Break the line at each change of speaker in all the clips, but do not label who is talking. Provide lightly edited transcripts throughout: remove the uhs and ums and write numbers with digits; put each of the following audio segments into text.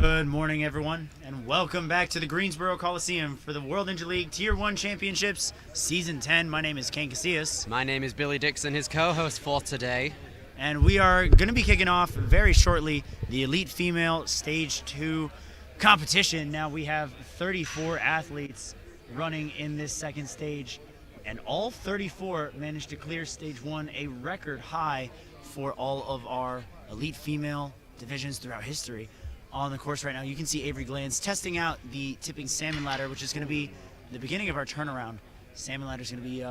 Good morning, everyone, and welcome back to the Greensboro Coliseum for the World Ninja League Tier 1 Championships, Season 10. My name is Ken Casillas.
My name is Billy Dixon, his co-host for today.
And we are going to be kicking off very shortly the Elite Female Stage 2 competition. Now we have 34 athletes running in this second stage, and all 34 managed to clear Stage 1, a record high for all of our Elite Female divisions throughout history. On the course right now, you can see Avery Glanz testing out the tipping salmon ladder, which is going to be the beginning of our turnaround. Salmon ladder is going to be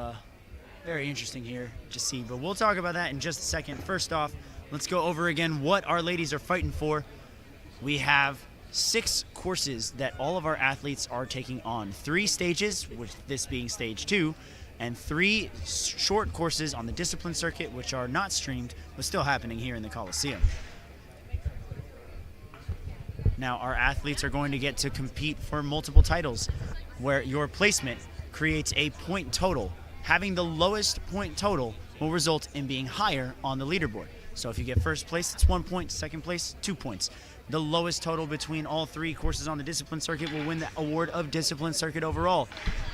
very interesting here to see, but we'll talk about that in just a second. First off, let's go over again what our ladies are fighting for. We have 6 courses that all of our athletes are taking on. 3 stages, with this being stage 2, and 3 short courses on the discipline circuit, which are not streamed, but still happening here in the Coliseum. Now, our athletes are going to get to compete for multiple titles, where your placement creates a point total. Having the lowest point total will result in being higher on the leaderboard. So if you get first place, it's 1 point, second place, 2 points. The lowest total between all 3 courses on the discipline circuit will win the award of discipline circuit overall.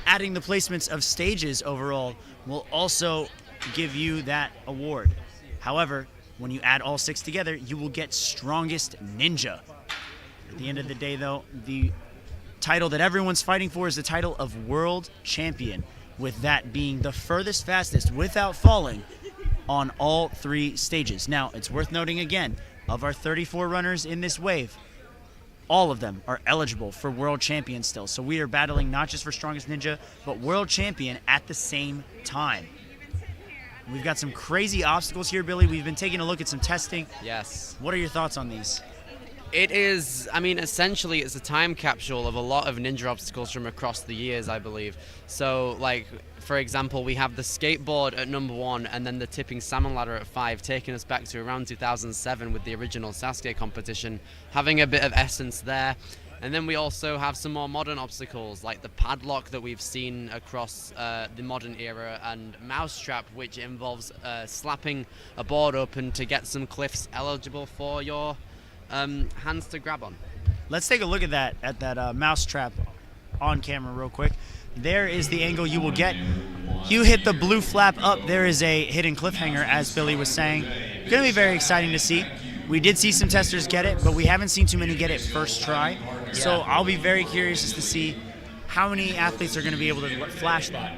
Adding the placements of stages overall will also give you that award. However, when you add all 6 together, you will get strongest ninja. At the end of the day, though, the title that everyone's fighting for is the title of World Champion, with that being the furthest fastest without falling on all 3 stages. Now, it's worth noting again, of our 34 runners in this wave, all of them are eligible for World Champion still. So we are battling not just for Strongest Ninja, but World Champion at the same time. We've got some crazy obstacles here, Billy. We've been taking a look at some testing.
Yes.
What are your thoughts on these?
It is, I mean, essentially it's a time capsule of a lot of ninja obstacles from across the years, I believe. So, like, for example, we have the skateboard at number 1 and then the tipping salmon ladder at 5, taking us back to around 2007 with the original Sasuke competition, having a bit of essence there. And then we also have some more modern obstacles, like the padlock that we've seen across the modern era, and mousetrap, which involves slapping a board open to get some cliffs eligible for your hands to grab on.
Let's take a look at that mousetrap on camera real quick. There is the angle you will get. You hit the blue flap up. There is a hidden cliffhanger, as Billy was saying. Going to be very exciting to see. We did see some testers get it, but we haven't seen too many get it first try. Yeah. So I'll be very curious as to see how many athletes are going to be able to flash that.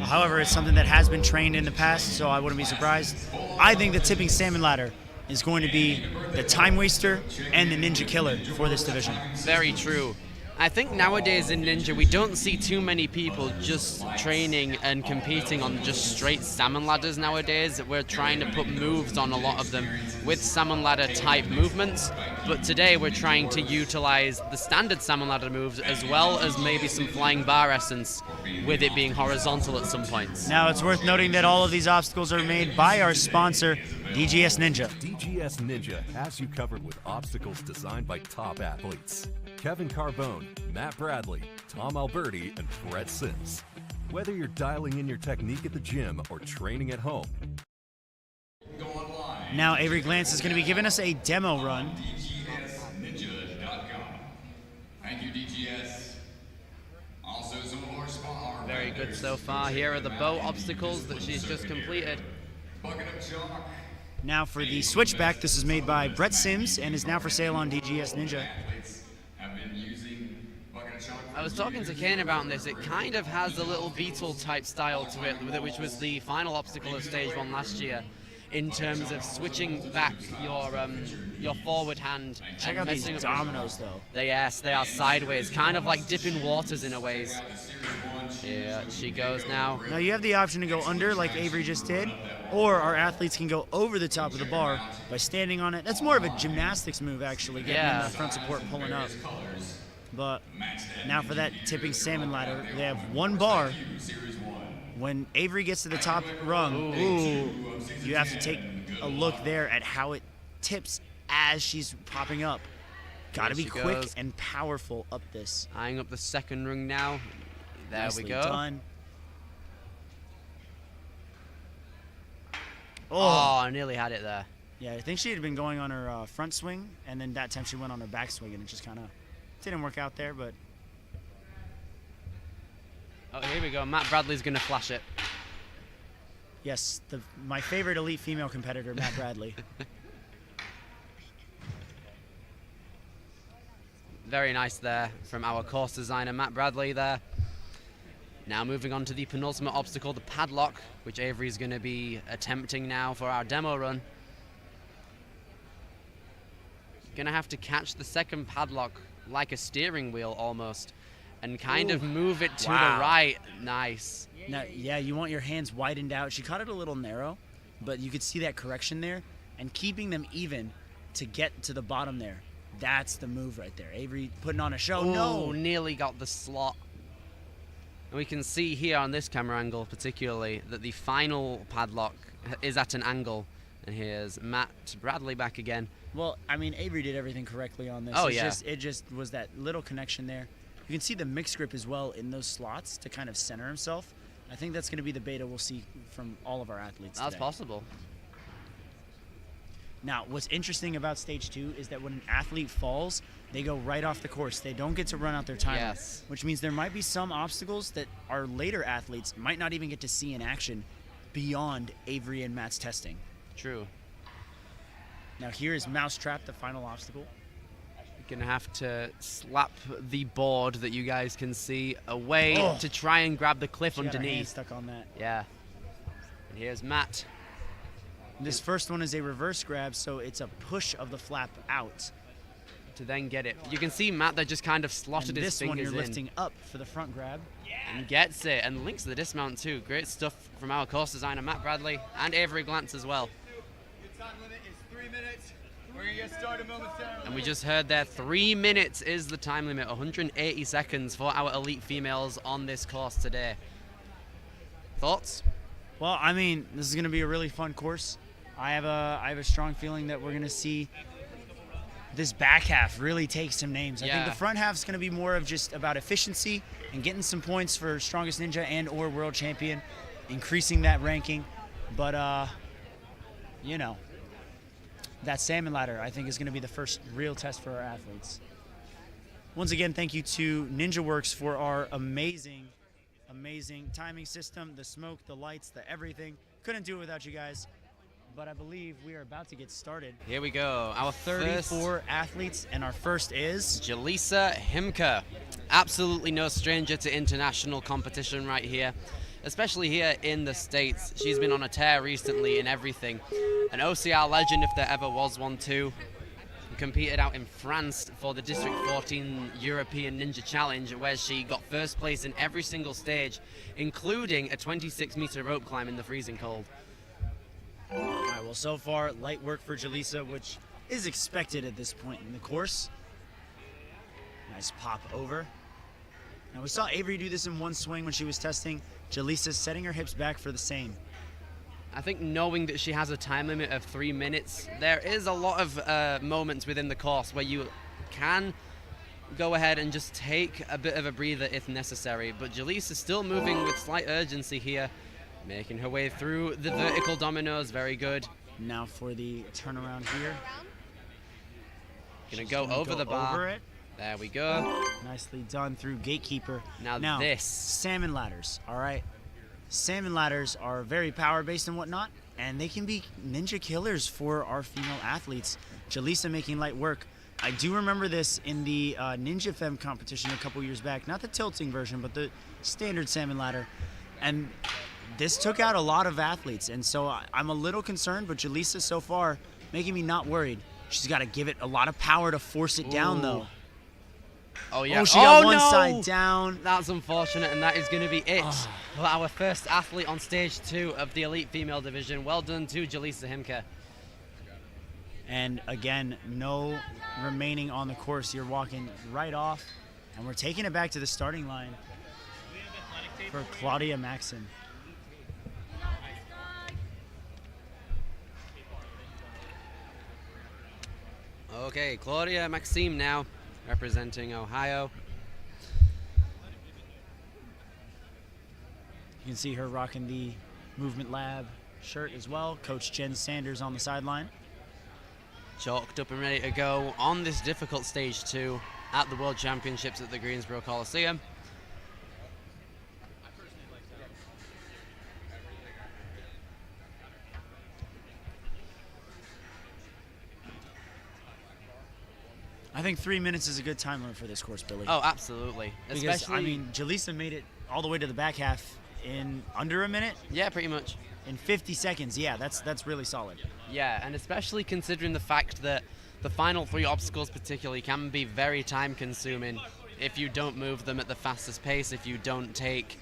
However, it's something that has been trained in the past, so I wouldn't be surprised. I think the tipping salmon ladder is going to be the time waster and the ninja killer for this division.
Very true. I think nowadays in Ninja we don't see too many people just training and competing on just straight salmon ladders nowadays. We're trying to put moves on a lot of them with salmon ladder type movements, but today we're trying to utilize the standard salmon ladder moves as well as maybe some flying bar essence, with it being horizontal at some points.
Now it's worth noting that all of these obstacles are made by our sponsor, DGS Ninja.
DGS Ninja has you covered with obstacles designed by top athletes. Kevin Carbone, Matt Bradley, Tom Alberti, and Brett Sims. Whether you're dialing in your technique at the gym or training at home.
Now Avery Glanz is going to be giving us a demo run.
Thank you, DGS. Also, some of our spot.
Very good so far. Here are the bow obstacles that she's just completed.
Bucket of chalk.
Now for the switchback, this is made by Brett Sims and is now for sale on DGS Ninja.
I was talking to Kane about this. It kind of has a little beetle type style to it, which was the final obstacle of stage 1 last year, in terms of switching back your forward hand.
Check out these dominoes, though.
They are sideways, kind of like dipping waters in a ways. Yeah, she goes now.
Now you have the option to go under like Avery just did, or our athletes can go over the top of the bar by standing on it. That's more of a gymnastics move, actually, getting in the front support, pulling up. But now for that tipping salmon ladder, they have 1 bar. When Avery gets to the top rung, you have to take a look there at how it tips as she's popping up. Gotta be quick and powerful up this.
Eyeing up the second rung now. There
Nicely
we go.
Done.
Oh, I nearly had it there.
Yeah, I think she had been going on her front swing, and then that time she went on her back swing, and it just kind of didn't work out there, but...
Oh, here we go. Matt Bradley's going to flash it.
Yes, my favorite elite female competitor, Matt Bradley.
Very nice there from our course designer, Matt Bradley there. Now moving on to the penultimate obstacle, the padlock, which Avery is going to be attempting now for our demo run. Going to have to catch the second padlock like a steering wheel almost and kind of move it to the right. Nice.
Now, yeah, you want your hands widened out. She caught it a little narrow, but you could see that correction there, and keeping them even to get to the bottom there. That's the move right there. Avery putting on a show.
Ooh,
No!
Nearly got the slot. And we can see here on this camera angle particularly that the final padlock is at an angle. And here's Matt Bradley back again.
Well, I mean, Avery did everything correctly on this.
Oh,
It just was that little connection there. You can see the mix grip as well in those slots to kind of center himself. I think that's going to be the beta we'll see from all of our athletes
That's
today.
possible.
Now, what's interesting about stage 2 is that when an athlete falls, they go right off the course. They don't get to run out their time,
Yes.
which means there might be some obstacles that our later athletes might not even get to see in action beyond Avery and Matt's testing.
True.
Now here is Mousetrap, the final obstacle.
You're gonna have to slap the board that you guys can see away to try and grab the cliff
She got her hand
underneath.
stuck on that.
Yeah. And here's Matt.
This first one is a reverse grab, so it's a push of the flap out.
To then get it. You can see Matt there just kind of slotted
And
his
this
fingers
one you're
in.
lifting up for the front grab.
And gets it, and links the dismount too. Great stuff from our course designer Matt Bradley and Avery Glantz as well.
Your time limit is 3 minutes. We're gonna get started momentarily.
And we just heard there 3 minutes is the time limit, 180 seconds for our elite females on this course today. Thoughts?
Well, I mean, this is going to be a really fun course. I have a strong feeling that we're going to see this back half really take some names. I think the front half is going to be more of just about efficiency and getting some points for strongest ninja and or world champion, increasing that ranking. But you know, that salmon ladder I think is going to be the first real test for our athletes. Once again, thank you to NinjaWorks for our amazing timing system, the smoke, the lights, the everything. Couldn't do it without you guys. But I believe we are about to get started.
Here we go. Our
34 athletes, and our first is
Jaleesa Himka. Absolutely no stranger to international competition right here, especially here in the States. She's been on a tear recently in everything. An OCR legend if there ever was one too. Competed out in France for the District 14 European Ninja Challenge, where she got first place in every single stage, including a 26-meter rope climb in the freezing cold.
All right, well, so far, light work for Jaleesa, which is expected at this point in the course. Nice pop over. Now, we saw Avery do this in one swing when she was testing. Jaleesa setting her hips back for the same.
I think knowing that she has a time limit of 3 minutes, there is a lot of moments within the course where you can go ahead and just take a bit of a breather if necessary. But Jaleesa is still moving with slight urgency here, making her way through the vertical dominoes. Very good.
Now for the turnaround here.
Gonna
She's
go over the bar.
Over it.
There we go.
Nicely done through Gatekeeper.
Now this.
Salmon ladders, all right? Salmon ladders are very power-based and whatnot, and they can be ninja killers for our female athletes. Jaleesa making light work. I do remember this in the Ninja Femme competition a couple years back. Not the tilting version, but the standard salmon ladder. And this took out a lot of athletes, and so I'm a little concerned, but Jaleesa so far making me not worried. She's got to give it a lot of power to force it down, though.
Oh, yeah.
Oh, she got one
no!
side down.
That's unfortunate, and that is going to be it for our first athlete on stage 2 of the elite female division. Well done to Jaleesa Himka.
And again, no remaining on the course. You're walking right off, and we're taking it back to the starting line for Claudia Maxon.
Okay, Claudia Maxime now, representing Ohio.
You can see her rocking the Movement Lab shirt as well. Coach Jen Sanders on the sideline.
Chalked up and ready to go on this difficult stage 2 at the World Championships at the Greensboro Coliseum.
I think 3 minutes is a good time limit for this course, Billy.
Oh, absolutely.
Because,
Especially,
I mean, Jaleesa made it all the way to the back half in under a minute.
yeah, pretty much.
In 50 seconds, yeah, that's really solid.
Yeah, and especially considering the fact that the final 3 obstacles particularly can be very time consuming if you don't move them at the fastest pace, if you don't take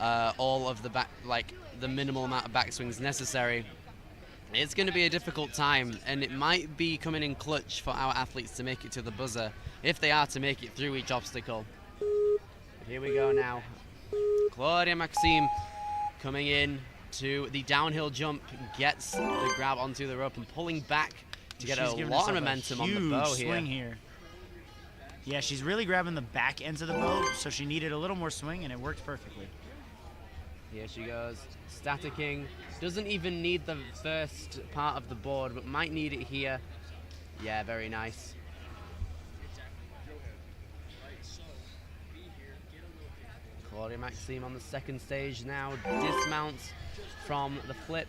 all of the minimal amount of backswings necessary. It's going to be a difficult time, and it might be coming in clutch for our athletes to make it to the buzzer, if they are to make it through each obstacle. Here we go now. Claudia Maxime coming in to the downhill jump, gets the grab onto the rope and pulling back to get a lot of momentum on the bow
swing here. Yeah, she's really grabbing the back ends of the bow, so she needed a little more swing, and it worked perfectly.
Here she goes, staticking. Doesn't even need the first part of the board, but might need it here. Yeah, very nice. Claudia Maxime on the second stage now, dismounts from the flip.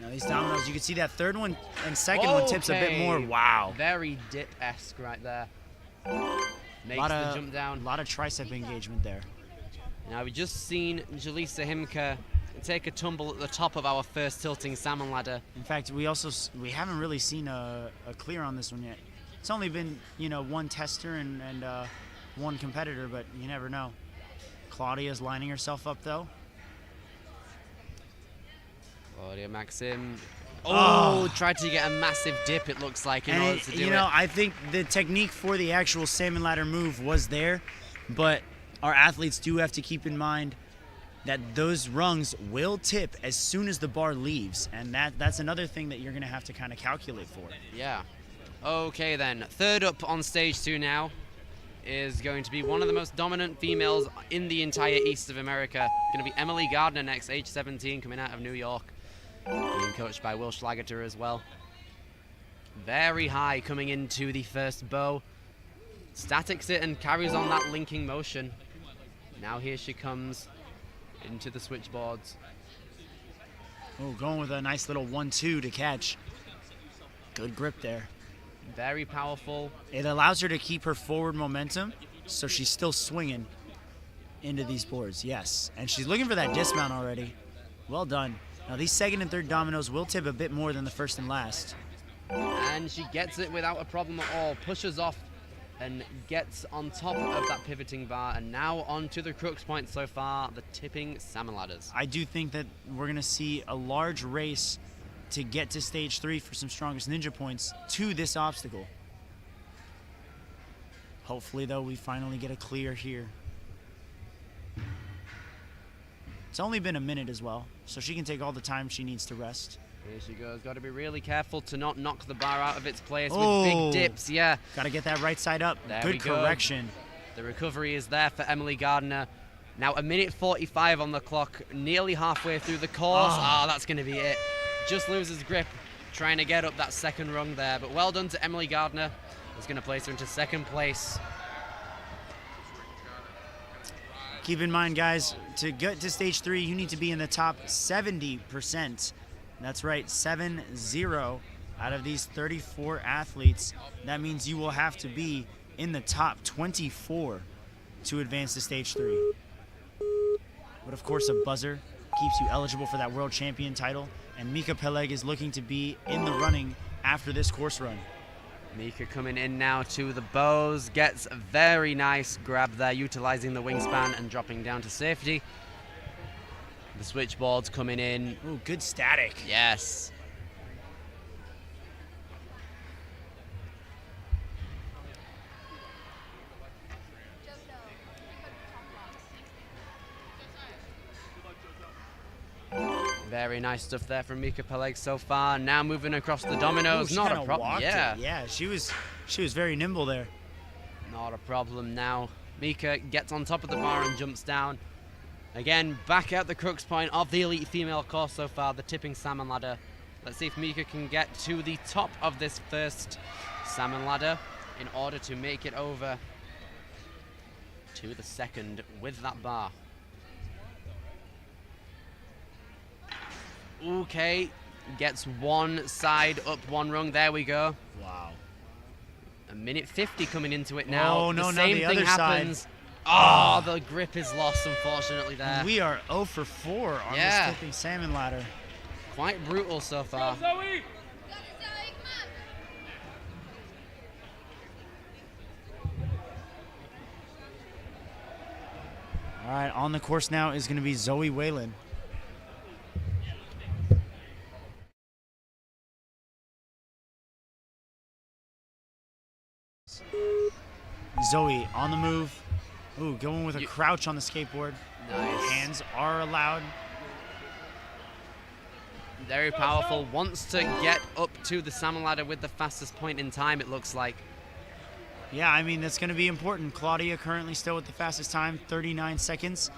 Now these dominoes, you can see that third one and second one tips a bit more. Wow.
Very dip-esque right there. Makes the jump down.
A lot of tricep engagement there.
Now we've just seen Jaleesa Himka take a tumble at the top of our first tilting salmon ladder.
In fact, we haven't really seen a clear on this one yet. It's only been, you know, one tester and one competitor, but you never know. Claudia's lining herself up though.
Claudia Maxime. Oh, tried to get a massive dip, it looks like, in order to do it.
You know, I think the technique for the actual salmon ladder move was there, but our athletes do have to keep in mind that those rungs will tip as soon as the bar leaves, and that's another thing that you're going to have to kind of calculate for.
Yeah. Okay then, third up on stage 2 now is going to be one of the most dominant females in the entire East of America. Going to be Emily Gardner next, age 17, coming out of New York, being coached by Will Schlageter as well. Very high coming into the first bow. Statics it and carries on that linking motion. Now here she comes into the switchboards.
Oh, going with a nice little 1-2 to catch. Good grip there.
Very powerful.
It allows her to keep her forward momentum, so she's still swinging into these boards, yes. And she's looking for that dismount already. Well done. Now these second and third dominoes will tip a bit more than the first and last.
And she gets it without a problem at all. Pushes off and gets on top of that pivoting bar, and now on to the crux point so far, the tipping salmon ladders.
I do think that we're going to see a large race to get to stage 3 for some strongest ninja points to this obstacle. Hopefully, though, we finally get a clear here. It's only been a minute as well, so she can take all the time she needs to rest.
Here she goes. Got to be really careful to not knock the bar out of its place with big dips. Yeah.
Got to get that right side up. Good correction.
The recovery is there for Emily Gardner. Now a minute 45 on the clock, nearly halfway through the course. That's going to be it. Just loses grip, trying to get up that second rung there. But well done to Emily Gardner. It's going to place her into second place.
Keep in mind, guys, to get to stage 3, you need to be in the top 70%. That's right, 7-0 out of these 34 athletes. That means you will have to be in the top 24 to advance to stage 3. But of course, a buzzer keeps you eligible for that world champion title, and Mika Peleg is looking to be in the running after this course run.
Mika coming in now to the bows, gets a very nice grab there, utilizing the wingspan and dropping down to safety. The switchboards coming in.
Ooh, good static.
Yes. Very nice stuff there from Mika Peleg so far. Now moving across the dominoes. Not a problem.
Yeah, she was very nimble there.
Not a problem now. Mika gets on top of the bar and jumps down. Again, back at the crux point of the elite female course so far, the tipping salmon ladder. Let's see if Mika can get to the top of this first salmon ladder in order to make it over to the second with that bar. Okay, gets one side up one rung. There we go.
Wow.
A minute 50 coming into it now.
Oh, no,
the same
the
thing
other
happens.
side.
Oh, the grip is lost, unfortunately, there.
We are 0 for 4 on
Yeah.
this tipping salmon ladder.
Quite brutal so far.
Zoe!
All right, on the course now is going to be Zoe Whan. Zoe on the move. Ooh, going with a crouch on the skateboard.
Nice.
Hands are allowed.
Very powerful. Wants to get up to the salmon ladder with the fastest point in time, it looks like.
Yeah, I mean, that's going to be important. Claudia currently still with the fastest time, 39 seconds.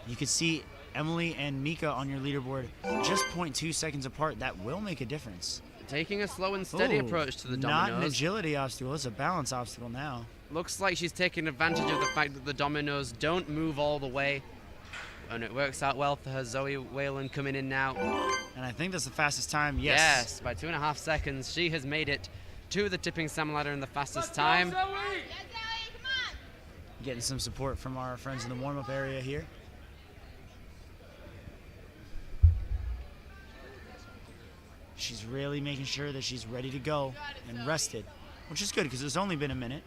You can see Emily and Mika on your leaderboard just 0.2 seconds apart. That will make a difference.
Taking a slow and steady
Ooh,
approach to the
not
dominoes.
an agility obstacle, it's a balance obstacle now.
Looks like she's taking advantage of the fact that the dominoes don't move all the way. And it works out well for her. Zoe Whan coming in now.
And I think that's the fastest time, yes.
Yes, by 2.5 seconds, she has made it to the tipping salmon ladder in the fastest time.
Getting some support from our friends in the warm-up area here. She's really making sure that she's ready to go and rested, which is good because it's only been a minute.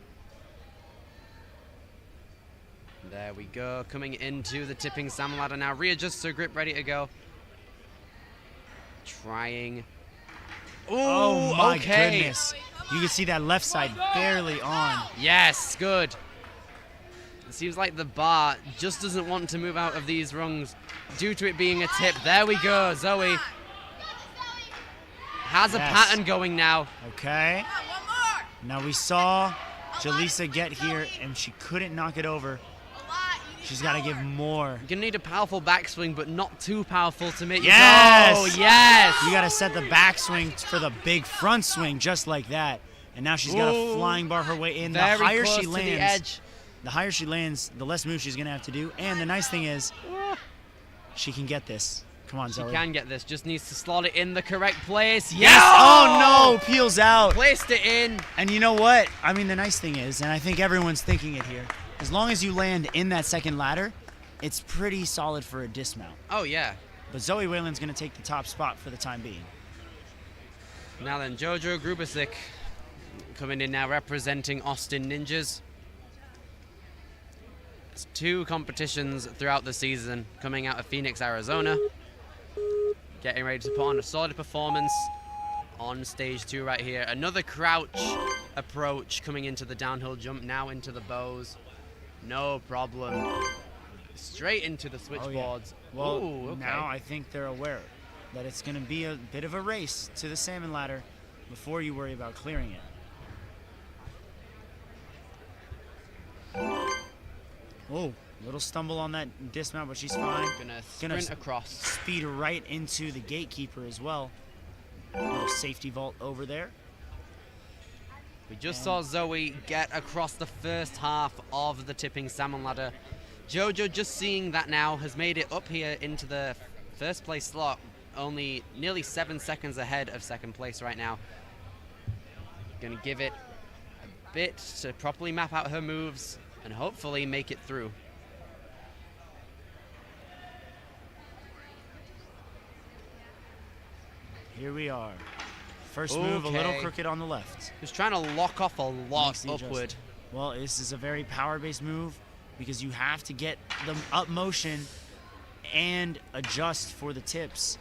There we go, coming into the tipping salmon ladder now. Readjusts her grip, ready to go. Trying. Ooh,
Oh my
okay.
goodness. You can see that left side barely on.
Yes, good. It seems like the bar just doesn't want to move out of these rungs due to it being a tip. There we go, Zoe has a
Yes.
pattern going now.
Okay. Now we saw Jaleesa get here and she couldn't knock it over. She's got to give more.
You're gonna need a powerful backswing, but not too powerful to make
Yes!
you go. Yes!
You got to set the backswing for the big front swing just like that. And now she's got to
Ooh.
flying bar her way in. The
Very
higher
close
she
to the
lands,
edge.
the higher she lands, the less moves she's going to have to do. And the nice thing is, she can get this. Come on,
She
Zoe.
can get this, just needs to slot it in the correct place.
Yes! Oh no! Peels out.
Placed it in.
And you know what? I mean, the nice thing is, and I think everyone's thinking it here, as long as you land in that second ladder, it's pretty solid for a dismount.
Oh yeah.
But Zoe Whan's going to take the top spot for the time being.
Now then, Jojo Grubasic coming in now representing Austin Ninjas. It's 2 competitions throughout the season coming out of Phoenix, Arizona. Getting ready to put on a solid performance on stage 2 right here. Another crouch approach coming into the downhill jump, now into the bows. No problem. Straight into the switchboards.
Well,
Ooh, okay.
now I think they're aware that it's going to be a bit of a race to the salmon ladder before you worry about clearing it. Oh, little stumble on that dismount, but she's fine.
Gonna sprint across.
Speed right into the gatekeeper as well. Little safety vault over there.
We just saw Zoe get across the first half of the tipping salmon ladder. Jojo, just seeing that now, has made it up here into the first place slot, only nearly 7 seconds ahead of second place right now. Gonna give it a bit to properly map out her moves and hopefully make it through.
Here we are. First move, a little
Okay.
crooked on the left.
Just trying to lock off a lot
Makes the
upward.
adjustment. Well, this is a very power-based move because you have to get the up motion and adjust for the tips.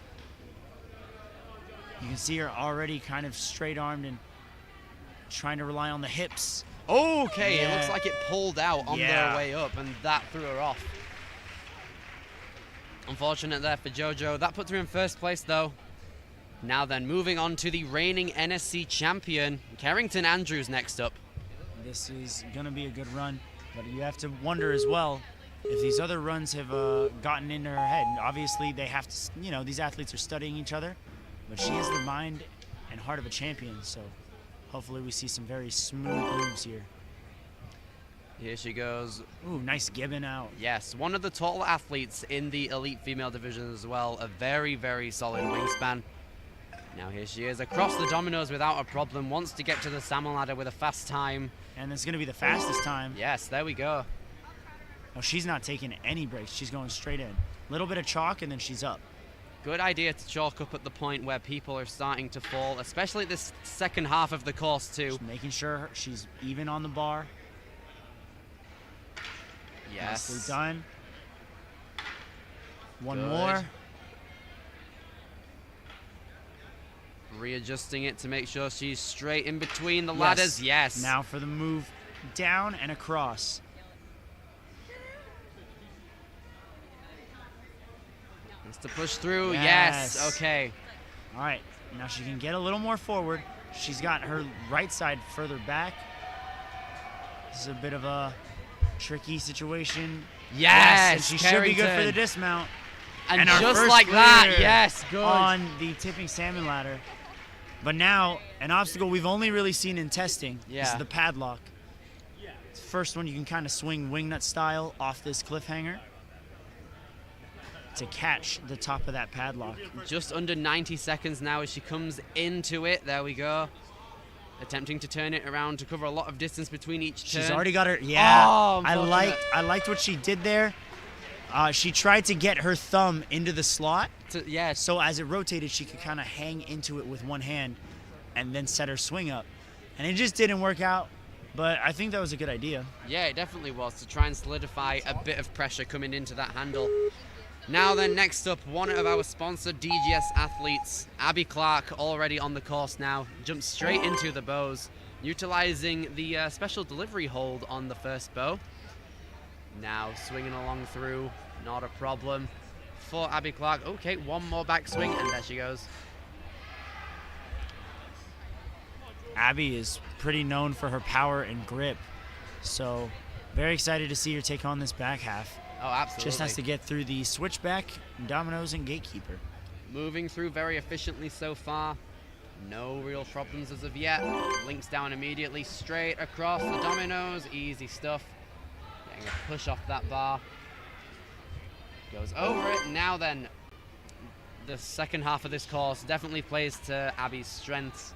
You can see her already kind of straight-armed and trying to rely on the hips.
Okay, it looks
Yeah.
like it pulled out on
Yeah.
their way up, and that threw her off. Unfortunate there for Jojo. That puts her in first place, though. Now then, moving on to the reigning NSC champion, Carrington Andrews next up.
This is going to be a good run, but you have to wonder as well if these other runs have gotten into her head. And obviously, they have to, these athletes are studying each other. But she has the mind and heart of a champion, so hopefully we see some very smooth moves here.
Here she goes.
Ooh, nice gibbon out.
Yes, one of the tall athletes in the elite female division as well. A very, very solid wingspan. Now here she is across the dominoes without a problem. Wants to get to the salmon ladder with a fast time.
And it's going to be the fastest time.
Yes, there we go.
Oh, she's not taking any breaks. She's going straight in. Little bit of chalk, and then she's up.
Good idea to chalk up at the point where people are starting to fall, especially this second half of the course too.
Just making sure she's even on the bar.
Yes.
Nicely done. One
Good.
more.
Readjusting it to make sure she's straight in between the ladders. Yes.
Now for the move down and across.
Has to push through. Yes.
Yes.
Okay.
All right. Now she can get a little more forward. She's got her right side further back. This is a bit of a tricky situation.
Yes.
And she should be good for the
Carrington.
dismount.
And
our
just
first
like that.
clear
Yes. Good.
On the tipping salmon ladder. But now, an obstacle we've only really seen in testing is the padlock. It's the first one you can kind of swing wingnut style off this cliffhanger to catch the top of that padlock.
Just under 90 seconds now as she comes into it. There we go. Attempting to turn it around to cover a lot of distance between each turn.
She's already got her. Yeah,
Oh,
I liked what she did there. She tried to get her thumb into the slot.
Yes.
So as it rotated, she could kind of hang into it with one hand and then set her swing up. And it just didn't work out, but I think that was a good idea.
Yeah, it definitely was, to try and solidify a bit of pressure coming into that handle. Now then, next up, one of our sponsored DGS athletes, Abby Clark, already on the course now, jumps straight into the bows, utilizing the special delivery hold on the first bow. Now swinging along through, not a problem for Abby Clark. Okay, one more backswing, and there she goes.
Abby is pretty known for her power and grip, so very excited to see her take on this back half.
Oh, absolutely.
Just has to get through the switchback, dominoes, and gatekeeper.
Moving through very efficiently so far. No real problems as of yet. Links down immediately, straight across the dominoes. Easy stuff. Getting a push off that bar. Goes over it. Now then, the second half of this course definitely plays to Abby's strengths.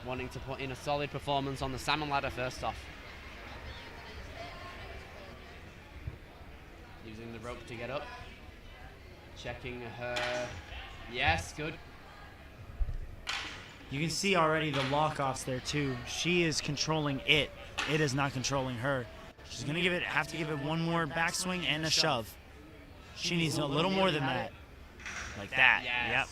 Wanting to put in a solid performance on the salmon ladder first off. Using the rope to get up. Checking her. Yes, good.
You can see already the lock-offs there too. She is controlling it. It is not controlling her. She's gonna have to give it one more backswing and a shove. She needs a little more than that. Like that. Yep.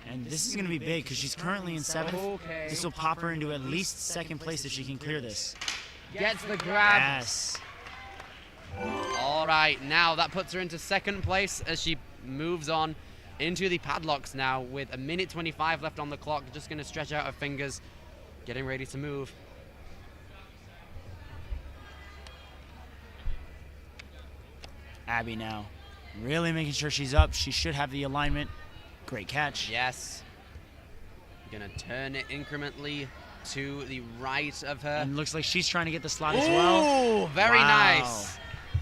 And this is gonna be big because she's currently in 7th.
Okay.
This will pop her into at least 2nd place if she can clear this.
Gets the grab.
Yes.
All right, now that puts her into 2nd place as she moves on into the padlocks now with 1:25 left on the clock. Just going to stretch out her fingers, getting ready to move.
Abby now, really making sure she's up. She should have the alignment. Great catch.
Yes. Going to turn it incrementally to the right of her.
And looks like she's trying to get the slot as well.
Ooh, very
Wow.
nice.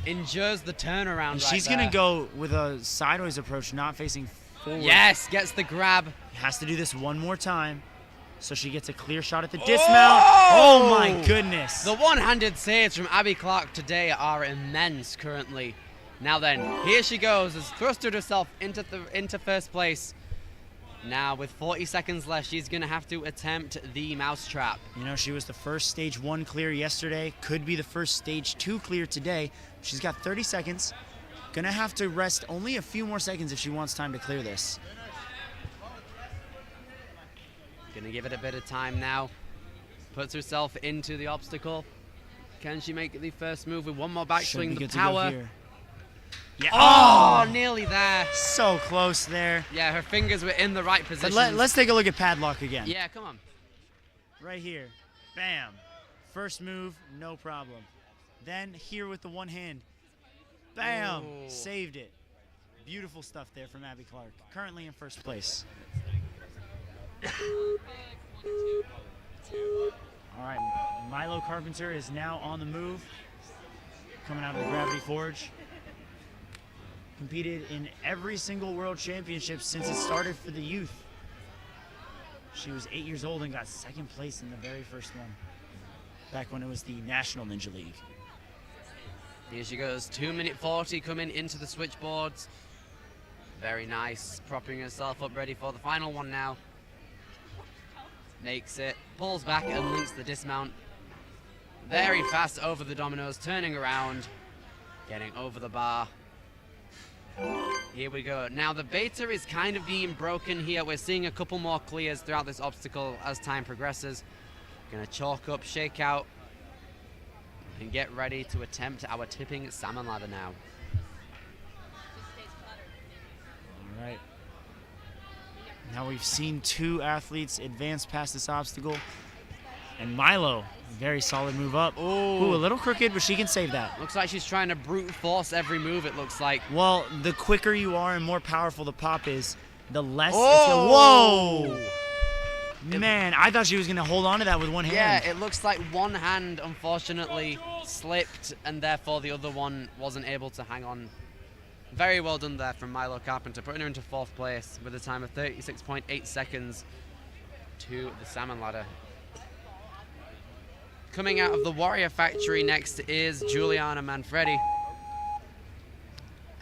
Endures the turnaround
And
right
she's
there.
gonna go with a sideways approach, not facing forward.
Yes, gets the grab.
Has to do this one more time, so she gets a clear shot at the dismount. Oh my goodness!
The one-handed saves from Abby Clark today are immense currently. Now then, here she goes, has thrusted herself into first place. Now with 40 seconds left, she's gonna have to attempt the mousetrap.
You know, she was the first stage 1 clear yesterday. Could be the first stage 2 clear today. She's got 30 seconds. Gonna have to rest only a few more seconds if she wants time to clear this.
Gonna give it a bit of time now. Puts herself into the obstacle. Can she make the first move with one more
Should
backswing?
be
The
good to go
power.
here. Yeah.
Oh, nearly there.
So close there.
Yeah, her fingers were in the right
But
position.
let's take a look at Padlock again.
Yeah, come on.
Right here. Bam. First move, no problem. Then here with the one hand. Bam.
Ooh.
Saved it. Beautiful stuff there from Abby Clark, currently in first place. All right, Milo Carpenter is now on the move, coming out of the Gravity Forge. Competed in every single world championship since it started for the youth. She was 8 years old and got second place in the very first one, back when it was the National Ninja League.
Here she goes, 2:40 coming into the switchboards. Very nice, propping herself up, ready for the final one now. Makes it, pulls back and links the dismount. Very fast over the dominoes, turning around, getting over the bar. Here we go. Now the beta is kind of being broken here. We're seeing a couple more clears throughout this obstacle as time progresses. Gonna chalk up, shake out, and get ready to attempt our tipping salmon ladder now.
All right. Now we've seen 2 athletes advance past this obstacle. And Milo, very solid move up. Ooh, a little crooked, but she can save that.
Looks like she's trying to brute force every move, it looks like.
Well, the quicker you are and more powerful the pop is, the less it's gonna, whoa! Man, I thought she was gonna hold on to that with one hand.
Yeah, it looks like one hand, unfortunately, slipped, and therefore the other one wasn't able to hang on. Very well done there from Milo Carpenter, putting her into 4th place with a time of 36.8 seconds to the salmon ladder. Coming out of the Warrior Factory next is Juliana Manfredi.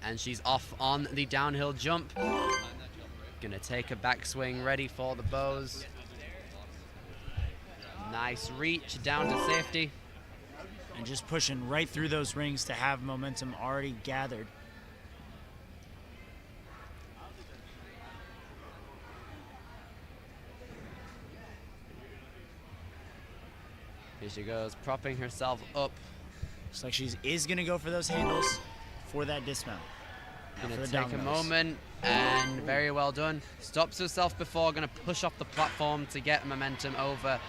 And she's off on the downhill jump. Gonna take a backswing, ready for the bows. Nice reach down to safety.
And just pushing right through those rings to have momentum already gathered.
Here she goes, propping herself up.
Looks like she is going to go for those handles for that dismount.
Gonna take a moment, and very well done. Stops herself before, gonna push off the platform to get momentum over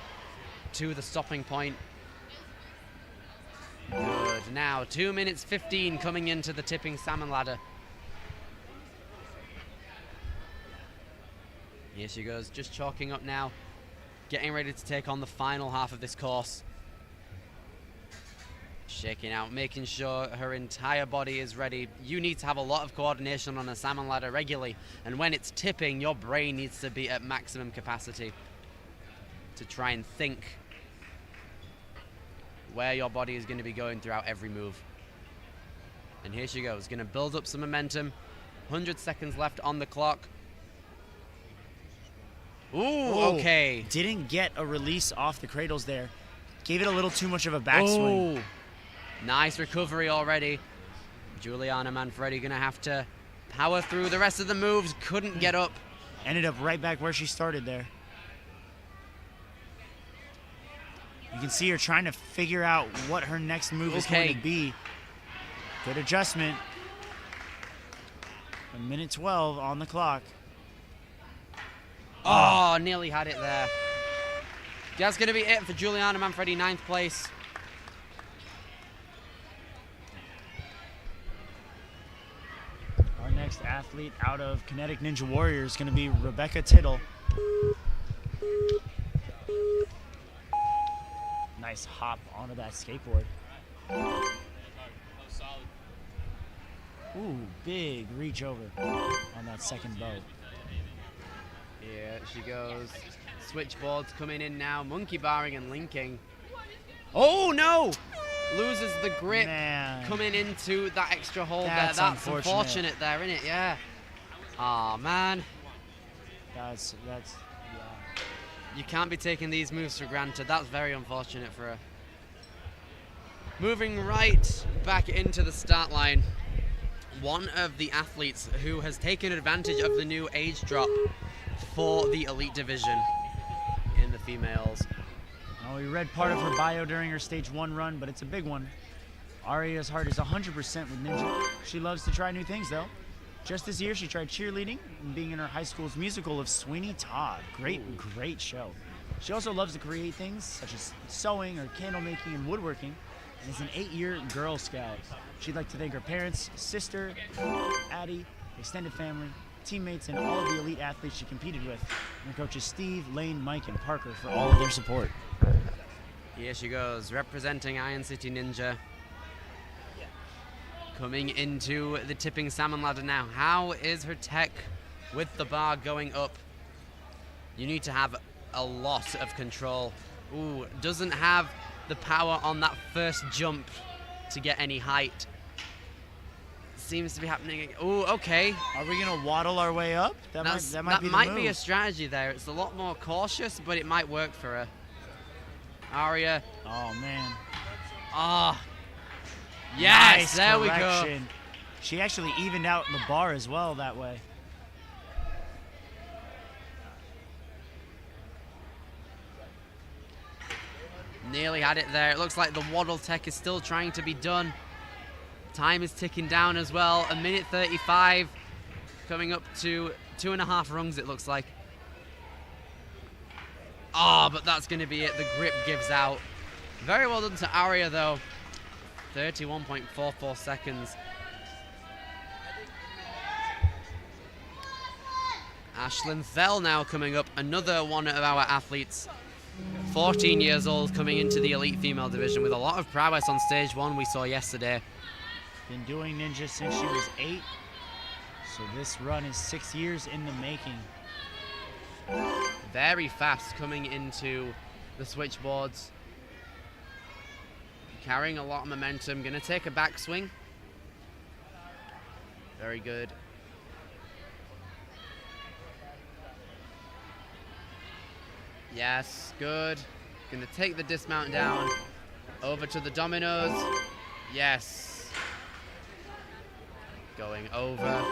to the stopping point. Good. Now, 2 minutes 15 coming into the tipping salmon ladder. Here she goes, just chalking up now. Getting ready to take on the final half of this course. Shaking out, making sure her entire body is ready. You need to have a lot of coordination on a salmon ladder regularly. And when it's tipping, your brain needs to be at maximum capacity to try and think where your body is going to be going throughout every move. And here she goes, going to build up some momentum. 100 seconds left on the clock. Ooh, okay.
Didn't get a release off the cradles there. Gave it a little too much of a backswing.
Ooh. Nice recovery already. Juliana Manfredi gonna have to power through the rest of the moves. Couldn't get up.
Ended up right back where she started there. You can see her trying to figure out what her next move is going to be. Good adjustment. 1:12 on the clock.
Oh, nearly had it there. That's going to be it for Juliana Manfredi, 9th place.
Our next athlete out of Kinetic Ninja Warrior is going to be Rebecca Tittle. Nice hop onto that skateboard. Ooh, big reach over on that second bow.
Here she goes. Switchboards coming in now. Monkey barring and linking. Oh, no! Loses the grip.
Man.
Coming into that extra hold there. That's unfortunate there, isn't it? Yeah. Oh, man.
That's yeah.
You can't be taking these moves for granted. That's very unfortunate for her. Moving right back into the start line. One of the athletes who has taken advantage of the new age drop for the elite division in the females.
Well, we read part of her bio during her stage 1 run, but it's a big one. Aria's heart is 100% with Ninja. She loves to try new things, though. Just this year, she tried cheerleading and being in her high school's musical of Sweeney Todd. Great show. She also loves to create things such as sewing or candle making and woodworking, and is an 8-year Girl Scout. She'd like to thank her parents, sister, Addy, extended family, teammates, and all of the elite athletes she competed with, and coaches Steve, Lane, Mike, and Parker for all of their support.
Here she goes, representing Iron City Ninja. Coming into the tipping salmon ladder now. How is her tech with the bar going up? You need to have a lot of control. Ooh, doesn't have the power on that first jump to get any height. Seems to be happening. Ooh, okay.
Are we gonna waddle our way up? That might be
a strategy there. It's a lot more cautious, but it might work for her. Aria.
Oh man.
Ah. Yes,
nice
there
correction.
we go.
She actually evened out the bar as well that way.
Nearly had it there. It looks like the waddle tech is still trying to be done. Time is ticking down as well. 1:35, coming up to 2.5 rungs, it looks like. Ah, but that's going to be it. The grip gives out. Very well done to Aria, though. 31.44 seconds. Ashlyn Thel now coming up, another one of our athletes. 14 years old, coming into the elite female division with a lot of prowess on stage 1 we saw yesterday.
Been doing ninja since she was 8, so this run is 6 years in the making.
Very fast coming into the switchboards. Carrying a lot of momentum, gonna take a backswing. Very good. Yes, good. Gonna take the dismount down. Over to the dominoes. Yes. Going over.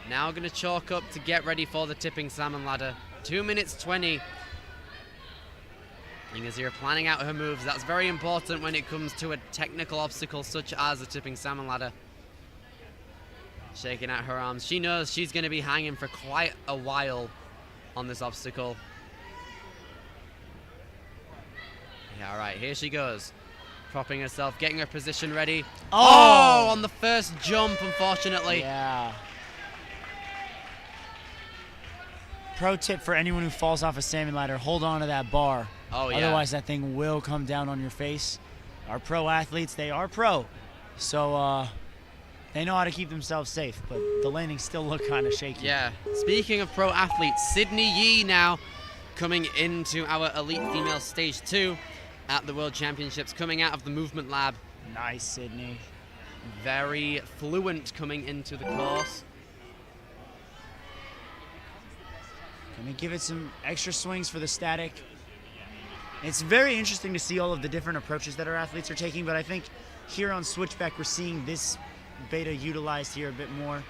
Now gonna chalk up to get ready for the tipping salmon ladder. 2 minutes 20. Ingazira planning out her moves. That's very important when it comes to a technical obstacle such as a tipping salmon ladder. Shaking out her arms. She knows she's going to be hanging for quite a while on this obstacle. Yeah, all right, here she goes. Propping herself, getting her position ready. Oh, on the first jump, unfortunately.
Yeah. Pro tip for anyone who falls off a salmon ladder, hold on to that bar.
Oh, yeah.
Otherwise, that thing will come down on your face. Our pro athletes, they are pro. So, they know how to keep themselves safe, but the landings still look kind of shaky.
Yeah. Speaking of pro athletes, Sydney Yee now coming into our elite female stage 2 at the World Championships, coming out of the movement lab.
Nice, Sydney.
Very fluent coming into the course.
Gonna give it some extra swings for the static. It's very interesting to see all of the different approaches that our athletes are taking, but I think here on Switchback, we're seeing this beta utilized here a bit more.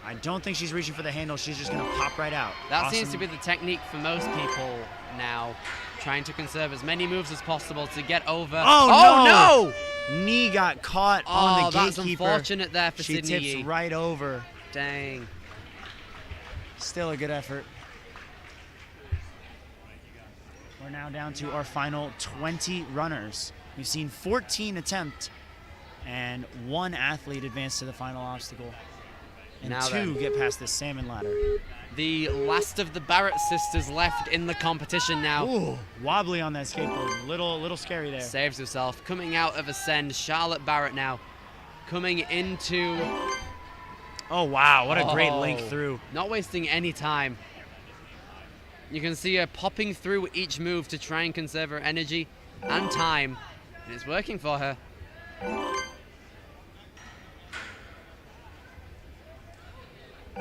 I don't think she's reaching for the handle. She's just gonna pop right out.
That
Awesome.
seems to be the technique for most people now, trying to conserve as many moves as possible to get over.
Oh, no! Knee got caught on the
that's
gatekeeper.
Unfortunate there for
she
Sydney
tips
Yee.
right over.
Dang.
Still a good effort. We're now down to our final 20 runners. We've seen 14 attempt and 1 athlete advance to the final obstacle. And
Now
2
then.
get past this salmon ladder.
The last of the Barrett sisters left in the competition now.
Ooh, wobbly on that skateboard. Little scary there.
Saves herself. Coming out of Ascend, Charlotte Barrett now. Coming into...
Oh, wow. What a great link through.
Not wasting any time. You can see her popping through each move to try and conserve her energy and time. And it's working for her.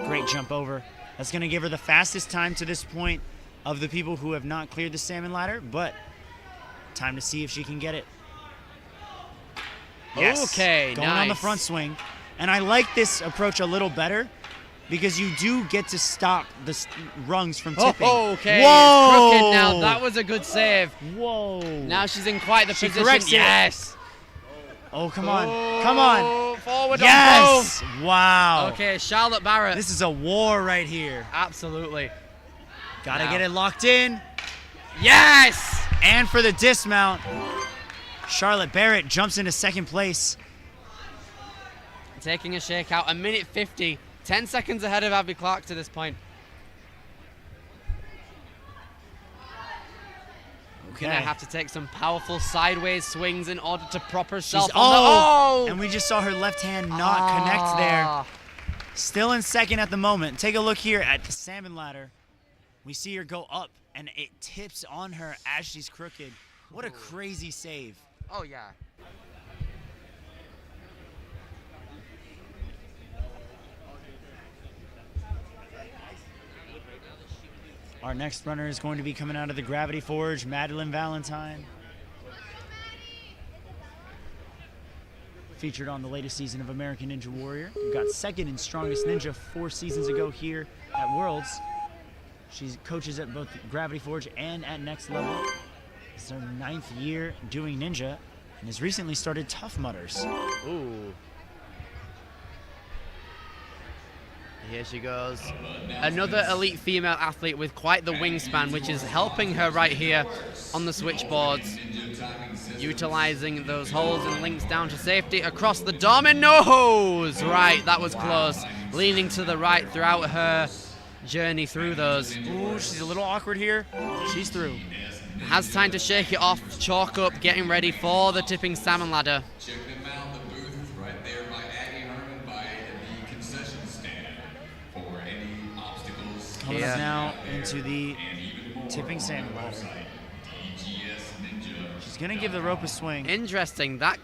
Great jump over. That's going to give her the fastest time to this point of the people who have not cleared the salmon ladder, but time to see if she can get it. Yes.
Okay,
Going on the front swing. And I like this approach a little better because you do get to stop the rungs from tipping.
Oh, okay.
Whoa!
It's crooked now. That was a good save.
Whoa.
Now she's in quite the
She
position.
corrects it.
Yes.
Oh, come on. Come on.
Forward
Yes.
on both.
Wow.
Okay, Charlotte Barrett.
This is a war right here.
Absolutely.
Gotta
Now.
get it locked in.
Yes.
And for the dismount, Charlotte Barrett jumps into second place.
Taking a shakeout. 1:50 10 seconds ahead of Abby Clark to this point. Gonna have to take some powerful sideways swings in order to prop herself on
and we just saw her left hand not connect there. Still in second at the moment. Take a look here at the salmon ladder. We see her go up, and it tips on her as she's crooked. What a crazy save.
Oh, yeah.
Our next runner is going to be coming out of the Gravity Forge, Madeline Valentine. Featured on the latest season of American Ninja Warrior. Who got second in Strongest Ninja 4 seasons ago here at Worlds. She coaches at both Gravity Forge and at Next Level. It's her 9th year doing Ninja and has recently started Tough Mudders.
Ooh. Here she goes. Another elite female athlete with quite the wingspan, which is helping her right here on the switchboards. Utilizing those holes and links down to safety across the dominoes. Right, that was close. Leaning to the right throughout her journey through those.
Ooh, she's a little awkward here. She's through.
Has time to shake it off, chalk up, getting ready for the tipping salmon ladder.
Check them out, the booth right there by Addy Herman by the concession stand for any obstacles.
Coming up now into the tipping salmon ladder. She's gonna give the rope a swing.
Interesting, that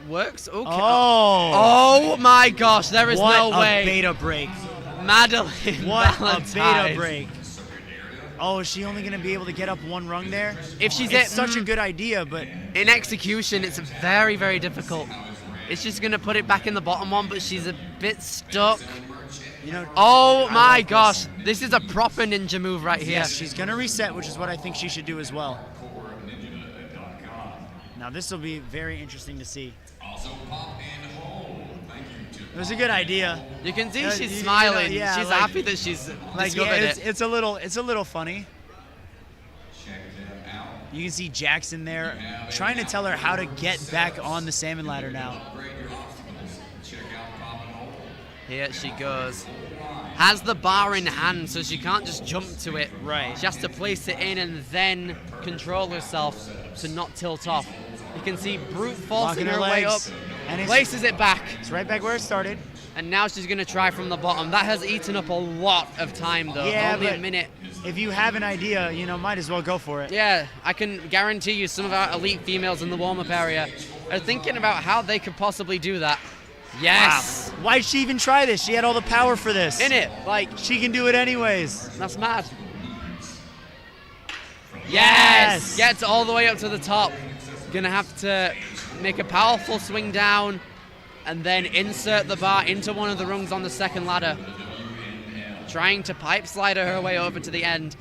works. Okay.
Oh
my gosh, there is no way.
What a beta break.
Madeline
What
Valentine.
a beta break. Oh, is she only going to be able to get up one rung there?
If she's
it's such a good idea, but
in execution, it's very, very difficult. It's just going to put it back in the bottom one, but she's a bit stuck.
You know,
oh my gosh, this is a proper ninja move right here.
Yes, she's going to reset, which is what I think she should do as well. Now, this will be very interesting to see. It was a good idea.
You can see she's smiling.
You know, yeah,
she's
like,
happy that she's discovered it.
It's a little funny. You can see Jackson there trying to tell her how to get back on the salmon ladder now.
Here she goes. Has the bar in hand, so she can't just jump to it.
Right.
She has to place it in and then control herself to not tilt off. You can see brute forcing her way up, and places it back.
It's right back where it started.
And now she's going to try from the bottom. That has eaten up a lot of time, though.
Yeah,
only
but
a minute.
If you have an idea, you know, might as well go for it.
Yeah, I can guarantee you some of our elite females in the warm-up area are thinking about how they could possibly do that. Yes!
Wow. Why'd she even try this? She had all the power for this.
In it. Like,
she can do it anyways.
That's mad. Yes! Gets all the way up to the top. Gonna have to make a powerful swing down and then insert the bar into one of the rungs on the second ladder. Trying to pipe slider her way over to the end.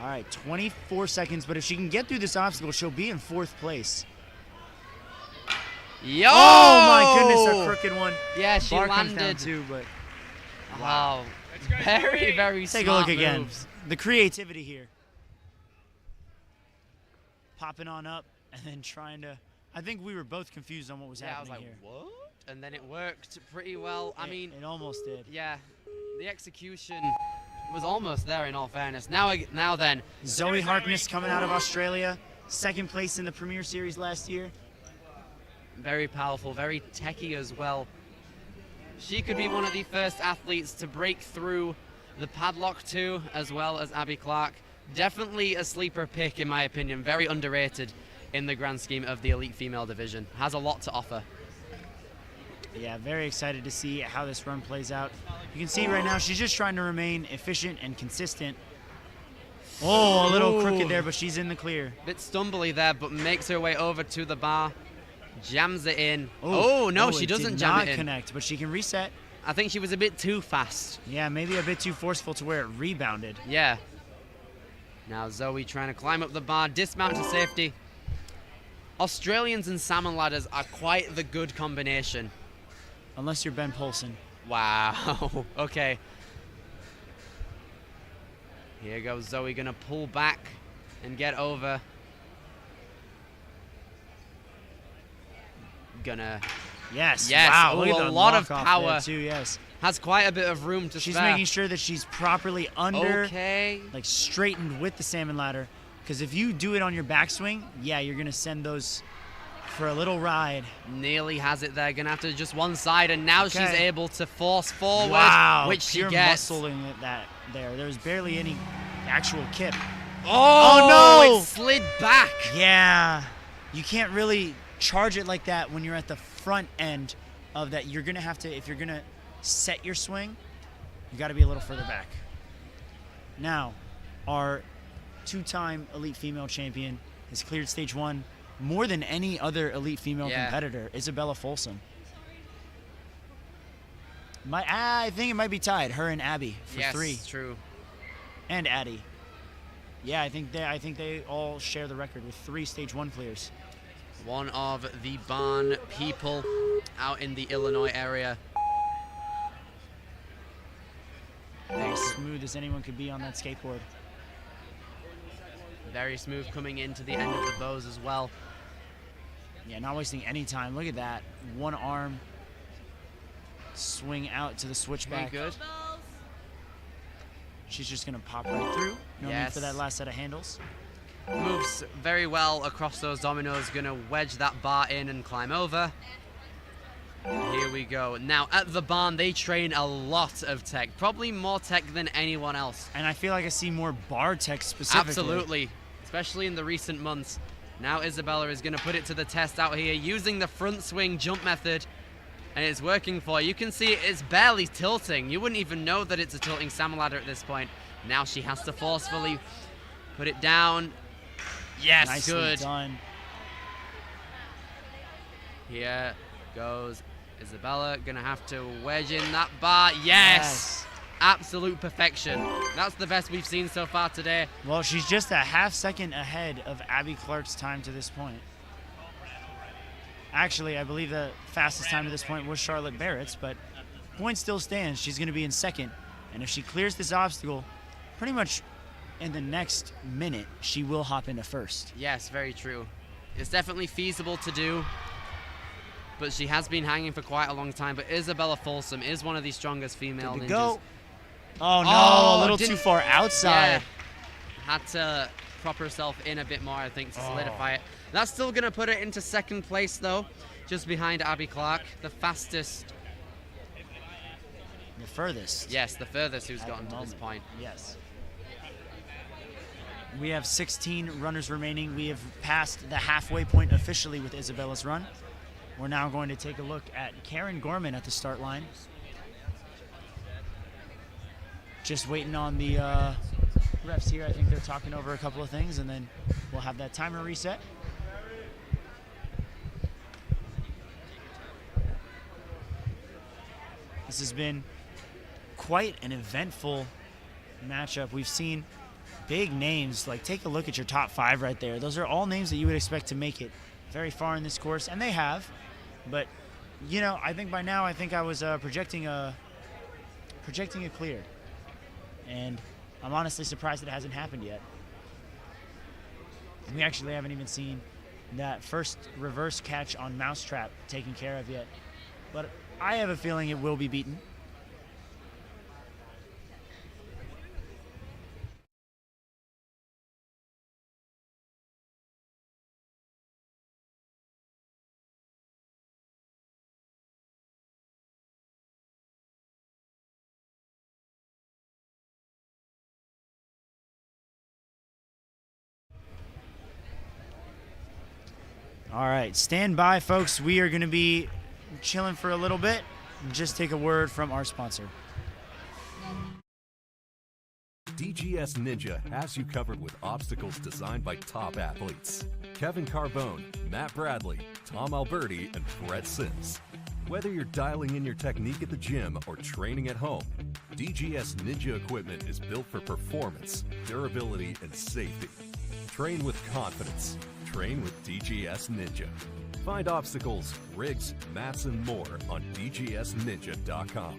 All right, 24 seconds, but if she can get through this obstacle, she'll be in 4th place.
Yo!
Oh my goodness, a crooked one.
Yeah, she
bar
landed.
comes down too, but
wow. Very, very smart
Take a look again.
moves.
The creativity here. Popping on up and then trying to. I think we were both confused on what was happening here.
I was like, what? And then it worked pretty well. I mean,
it almost did.
Yeah, the execution was almost there. In all fairness, now then,
Zoe Harkness coming out of Australia, 2nd place in the Premier Series last year.
Very powerful, very techie as well. She could be one of the first athletes to break through the Padlock 2, as well as Abby Clark. Definitely a sleeper pick, in my opinion. Very underrated in the grand scheme of the elite female division. Has a lot to offer.
Yeah, very excited to see how this run plays out. You can see right now she's just trying to remain efficient and consistent. Oh, a little crooked there, but she's in the clear.
Bit stumbly there, but makes her way over to the bar. Jams it in. Oh, no, she doesn't jam it in.
Did not connect, but she can reset.
I think she was a bit too fast.
Yeah, maybe a bit too forceful to where it rebounded.
Yeah. Now Zoe trying to climb up the bar, dismount to safety. Australians and salmon ladders are quite the good combination.
Unless you're Ben Polson.
Wow. Okay. Here goes Zoe, gonna pull back and get over. Gonna
Yes.
Yes.
Wow.
Ooh,
Look at
a
the
lot of
walk-off
power.
there too. Yes.
Has quite a bit of room to
She's
spare.
making sure that she's properly under,
Okay.
like straightened with the salmon ladder. Because if you do it on your backswing, yeah, you're gonna send those for a little ride.
Nearly has it there. Gonna have to just one side, and now she's
Okay.
able to force forward,
Wow.
which she
Pure
gets.
muscling it that there. There was barely any actual kip.
Oh,
no!
It slid back.
Yeah. You can't really charge it like that when you're at the front end of that. You're gonna have to, if you're gonna set your swing, you got to be a little further back. Now, our two-time elite female champion has cleared stage 1 more than any other elite female competitor, Isabella Folsom. I think it might be tied, her and Abby for 3.
Yes, true.
And Addy. Yeah, I think they all share the record with 3 stage 1 clears.
One of the barn people out in the Illinois area.
As smooth as anyone could be on that skateboard.
Very smooth coming into the end of the bows as well.
Yeah, not wasting any time. Look at that. One arm swing out to the switchback.
Very good.
She's just going to pop right through. No need
Yes.
for that last set of handles.
Moves very well across those dominoes. Gonna wedge that bar in and climb over. Here we go. Now at the barn, they train a lot of tech. Probably more tech than anyone else.
And I feel like I see more bar tech specifically.
Absolutely. Especially in the recent months. Now Isabella is going to put it to the test out here using the front swing jump method. And it's working for her. You can see it's barely tilting. You wouldn't even know that it's a tilting salmon ladder at this point. Now she has to forcefully put it down. Yes,
Nicely
good.
done.
Here goes Isabella. Gonna have to wedge in that bar. Yes! Absolute perfection. That's the best we've seen so far today.
Well, she's just a half second ahead of Abby Clark's time to this point. Actually, I believe the fastest time to this point was Charlotte Barrett's, but point still stands. She's going to be in second. And if she clears this obstacle, pretty much in the next minute, she will hop into first.
Yes, very true. It's definitely feasible to do, but she has been hanging for quite a long time. But Isabella Folsom is one of the strongest female
Good to
ninjas.
go. Oh, no,
Oh,
a little
didn't-
too far outside.
Yeah. Had to prop herself in a bit more, I think, to solidify it. That's still going to put her into second place, though, just behind Abby Clark, the fastest.
The furthest.
Yes, the furthest who's
at
gotten
the
to this
moment.
point.
Yes. We have 16 runners remaining. We have passed the halfway point officially with Isabella's run. We're now going to take a look at Karen Gorman at the start line. Just waiting on the refs here. I think they're talking over a couple of things, and then we'll have that timer reset. This has been quite an eventful matchup. We've seen big names. Like, take a look at your top 5 right there. Those are all names that you would expect to make it very far in this course, and they have. But, you know, I think by now, I was projecting a clear. And I'm honestly surprised it hasn't happened yet. We actually haven't even seen that first reverse catch on Mousetrap taken care of yet. But I have a feeling it will be beaten. All right, stand by, folks. We are going to be chilling for a little bit. Just take a word from our sponsor.
DGS Ninja has you covered with obstacles designed by top athletes. Kevin Carbone, Matt Bradley, Tom Alberti, and Brett Sims. Whether you're dialing in your technique at the gym or training at home, DGS Ninja equipment is built for performance, durability, and safety. Train with confidence. Train with DGS Ninja. Find obstacles, rigs, mats, and more on dgsninja.com.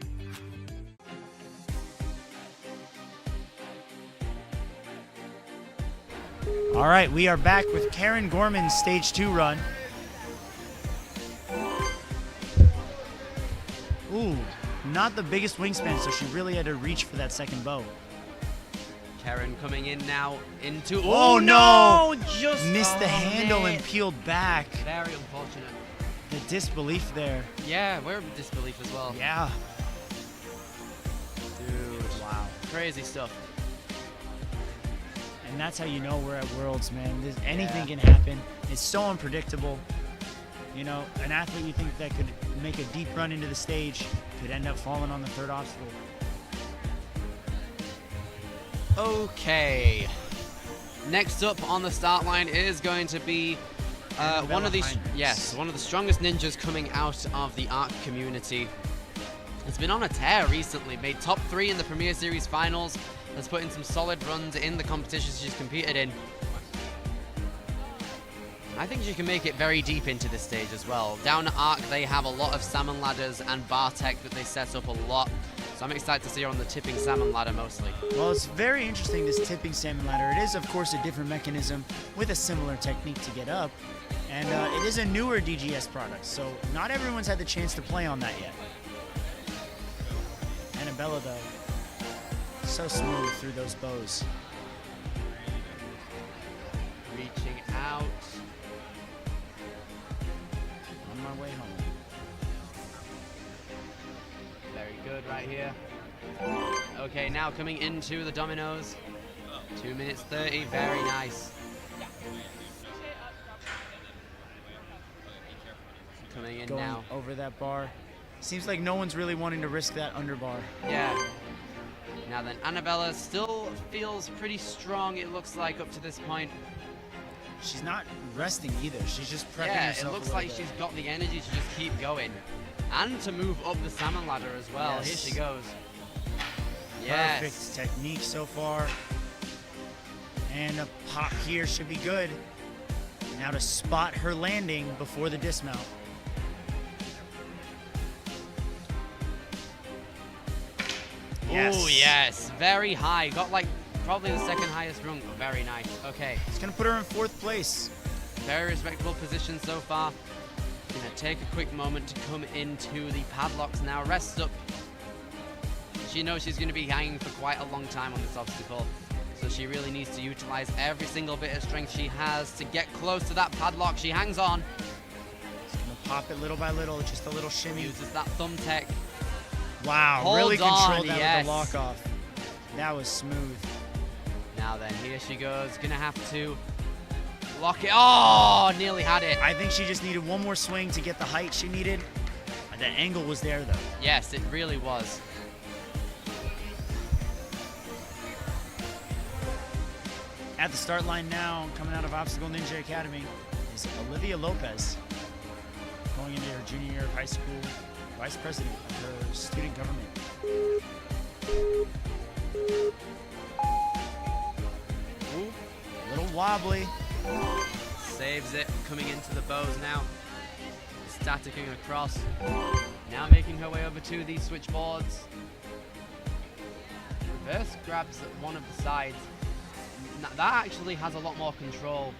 All right, we are back with Karen Gorman's Stage 2 run. Ooh, not the biggest wingspan, so she really had to reach for that second bow.
Karen coming in now into.
Oh, no!
Just
Missed the handle
man.
and peeled back.
Very unfortunate.
The disbelief there.
Yeah, we're in disbelief as well.
Yeah.
Dude, wow. Crazy stuff.
And that's how you know we're at Worlds, man. Anything
Yeah.
can happen. It's so unpredictable. You know, an athlete you think that could make a deep run into the stage could end up falling on the third obstacle.
Okay. Next up on the start line is going to be one of the strongest ninjas coming out of the ARC community. It's been on a tear recently. Made top 3 in the Premier Series finals. Has put in some solid runs in the competitions she's competed in. I think she can make it very deep into this stage as well. Down at ARC, they have a lot of salmon ladders and bar tech that they set up a lot. So I'm excited to see her on the tipping salmon ladder mostly.
Well, it's very interesting, this tipping salmon ladder. It is, of course, a different mechanism with a similar technique to get up. And it is a newer DGS product, so not everyone's had the chance to play on that yet. Annabella, though, so smooth through those bows.
Reaching out.
On my way home.
Very good right here. Okay, now coming into the dominoes. 2 minutes 30, very nice. Coming in
Going
now.
over that bar. Seems like no one's really wanting to risk that underbar.
Yeah. Now then, Annabella still feels pretty strong, it looks like, up to this point.
She's not resting either. She's just prepping
Yeah,
herself.
it looks
a little
like
bit.
she's got the energy to just keep going. And to move up the salmon ladder as well.
Yes.
Here she goes. Yes.
Perfect technique so far. And a pop here should be good. Now to spot her landing before the dismount. Yes.
Oh, yes. Very high. Got like probably the second highest rung. Very nice. Okay.
It's gonna put her in 4th place.
Very respectable position so far. Gonna take a quick moment to come into the padlocks now. Rest up. She knows she's gonna be hanging for quite a long time on this obstacle. So she really needs to utilize every single bit of strength she has to get close to that padlock. She hangs on.
It's gonna pop it little by little, just a little shimmy.
Uses that thumb tech.
Wow,
Hold
really
on,
controlled that
yes.
with the lock off. That was smooth.
Now then, here she goes. Gonna have to lock it. Oh, nearly had it.
I think she just needed one more swing to get the height she needed. The angle was there though.
Yes, it really was.
At the start line now, coming out of Obstacle Ninja Academy, is Olivia Lopez. Going into her junior year of high school, vice president of her student government. Ooh, a little wobbly.
Saves it, coming into the bows now. Staticking across. Now making her way over to these switchboards. Reverse grabs at one of the sides. That actually has a lot more control.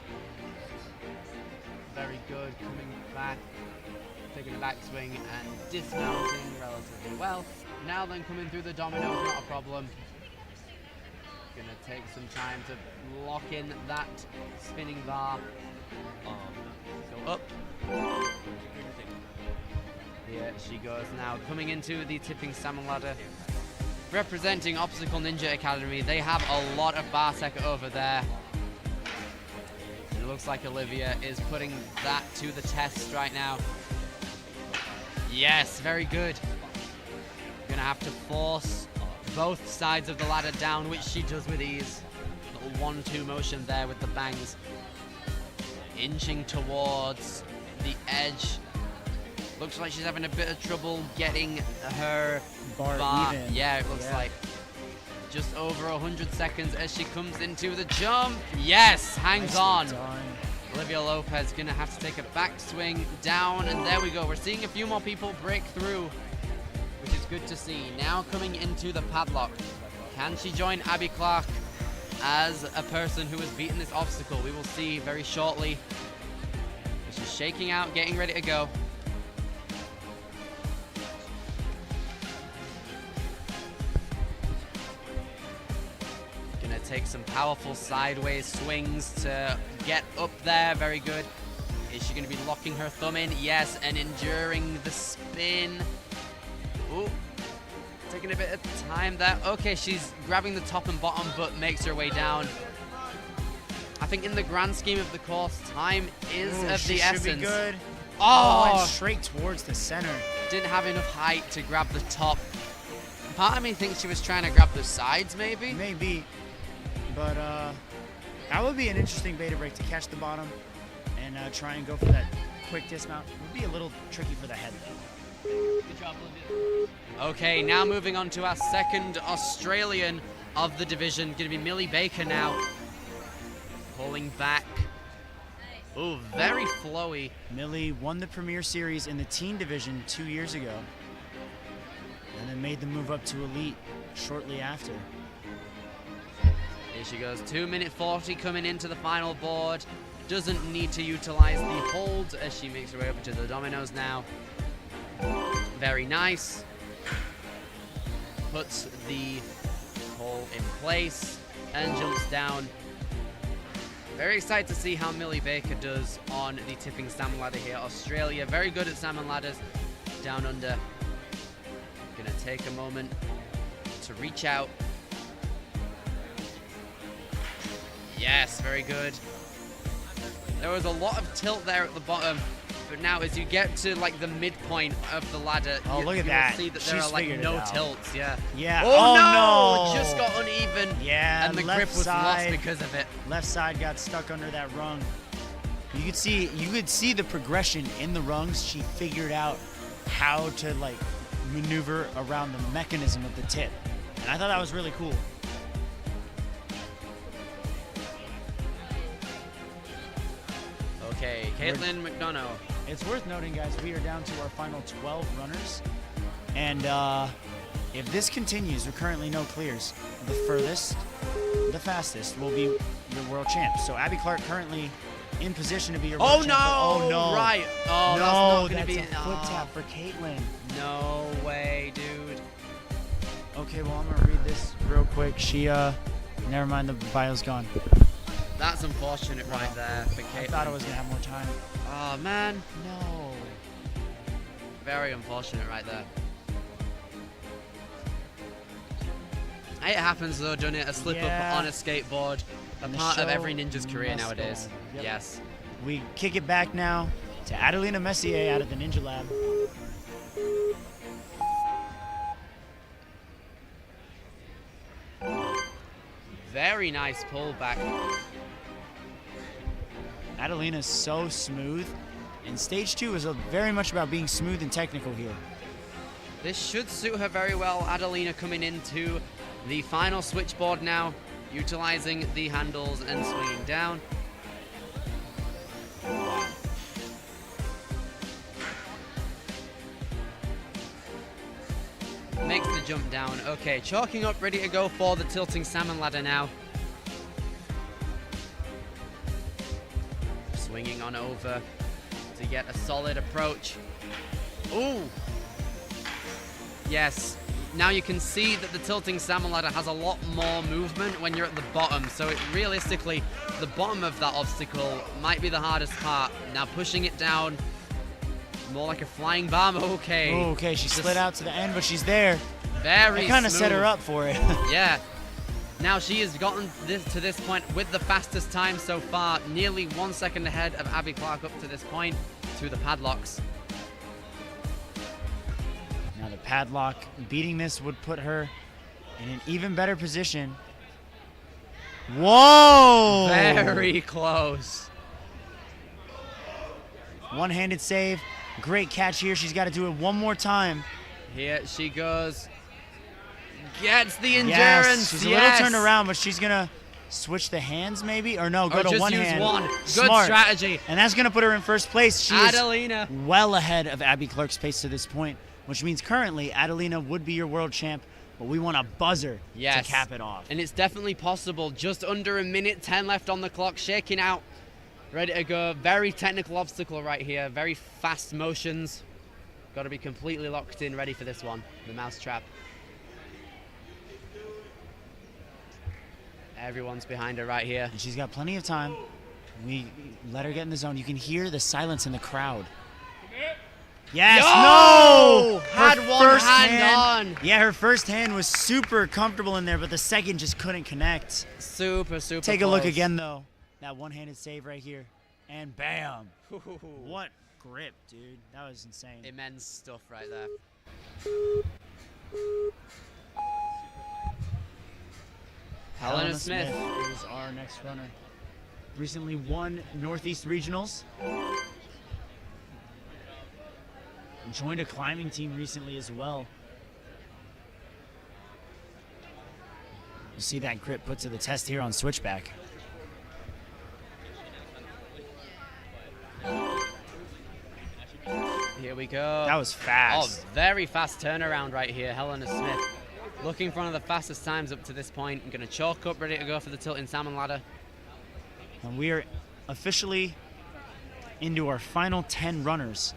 Very good, coming back, taking a backswing and dismounting relatively well. Now then coming through the dominoes, not a problem. Gonna take some time to lock in that spinning bar. Go up. Here she goes now, coming into the tipping salmon ladder. Representing Obstacle Ninja Academy, they have a lot of bar tech over there. It looks like Olivia is putting that to the test right now. Yes, very good. Gonna have to force both sides of the ladder down, which she does with ease. Little 1-2 motion there with the bangs. Inching towards the edge. Looks like she's having a bit of trouble getting her bar.
Even.
Yeah, it looks like. Just over 100 seconds as she comes into the jump. Yes, hangs on.
Done.
Olivia Lopez gonna have to take a backswing down, and there we go. We're seeing a few more people break through, which is good to see. Now coming into the padlock. Can she join Abby Clark as a person who has beaten this obstacle? We will see very shortly. She's shaking out, getting ready to go. to take some powerful sideways swings to get up there. Very good. Is she going to be locking her thumb in? Yes, and enduring the spin. Ooh, taking a bit of time there. Okay, she's grabbing the top and bottom, but makes her way down. I think in the grand scheme of the course, time is of the essence.
Should be good.
Oh,
Went straight towards the center.
Didn't have enough height to grab the top. Part of me thinks she was trying to grab the sides, maybe.
Maybe, but that would be an interesting beta break to catch the bottom and try and go for that quick dismount. It would be a little tricky for the head, though.
Good job, Olivia. Okay, now moving on to our second Australian of the division. Going to be Millie Baker now. Pulling back. Ooh, very flowy.
Millie won the Premier Series in the teen division 2 years ago, and then made the move up to Elite shortly after.
Here she goes, 2:40 coming into the final board. Doesn't need to utilize the hold as she makes her way over to the dominoes now. Very nice. Puts the hole in place and jumps down. Very excited to see how Millie Baker does on the tipping salmon ladder here. Australia, very good at salmon ladders. Down under. Gonna take a moment to reach out. Yes, very good. There was a lot of tilt there at the bottom, but now as you get to like the midpoint of the ladder, you
look at
will
that.
see that there
She's
are like
figured it
no
out.
tilts. Yeah.
Yeah.
Oh,
no!
Just got uneven.
Yeah.
And the
left
grip was
side,
lost because of it.
Left side got stuck under that rung. You could see the progression in the rungs. She figured out how to like maneuver around the mechanism of the tip, and I thought that was really cool.
Okay, Caitlin McDonough.
It's worth noting, guys, we are down to our final 12 runners, and if this continues, there are currently no clears. The furthest, the fastest will be your world champ. So Abby Clark currently in position to be your world champ. Oh no!
Right. Oh,
No,
that's not
that's
gonna be
a foot tap for Caitlin.
No way, dude.
Okay, well, I'm gonna read this real quick. She, never mind, the bio's gone.
That's unfortunate right there for Caitlin.
I thought I was gonna have more time.
Oh man,
No.
very unfortunate right there. It happens though, doesn't it? A slip
Yeah.
up on a skateboard, a
And the
part of
show
every ninja's career
must go
nowadays.
on. Yep.
Yes.
We kick it back now to Adelina Messier out of the Ninja Lab.
Very nice pullback.
Adelina's so smooth, and stage 2 is very much about being smooth and technical here.
This should suit her very well. Adelina coming into the final switchboard now, utilizing the handles and swinging down. Makes the jump down. Okay, chalking up, ready to go for the tilting salmon ladder now. Swinging on over to get a solid approach. Ooh! Yes. Now you can see that the tilting salmon ladder has a lot more movement when you're at the bottom. So it realistically, the bottom of that obstacle might be the hardest part. Now pushing it down, more like a flying bomb. Okay.
Oh, okay, she slid out to the end, but she's there.
Very
I kind of set her
smooth.
up for it.
Yeah. Now she has gotten to this point with the fastest time so far, nearly 1 second ahead of Abby Clark up to this point to the padlocks.
Now the padlock, beating this would put her in an even better position. Whoa!
Very close.
One-handed save. Great catch here. She's got to do it one more time.
Here she goes. Gets the endurance.
Yes, she's a little turned around, but she's going to switch the hands maybe? Or no, go
Or
to
just
one
use
hand.
one. Good
Smart.
strategy.
And that's going to put her in first place. She is
Adelina.
well ahead of Abby Clark's pace to this point, which means currently Adelina would be your world champ, but we want a buzzer
Yes.
to cap it off.
And it's definitely possible. Just under a minute 10 left on the clock. Shaking out. Ready to go. Very technical obstacle right here. Very fast motions. Got to be completely locked in, ready for this one. The mouse trap. Everyone's behind her right here.
And she's got plenty of time. We let her get in the zone. You can hear the silence in the crowd. Yes, no!
Had
Her
one
first
hand on.
Yeah, her first hand was super comfortable in there, but the second just couldn't connect.
Super
Take a look
close.
again, though. That one-handed save right here. And bam. What grip, dude. That was insane.
Immense stuff right there. Helena Smith.
is our next runner. Recently won Northeast Regionals. Joined a climbing team recently as well. You see that grip put to the test here on switchback.
Here we go.
That was fast.
Oh, very fast turnaround right here. Helena Smith looking for one of the fastest times up to this point. I'm going to chalk up, ready to go for the tilting salmon ladder.
And we are officially into our final 10 runners.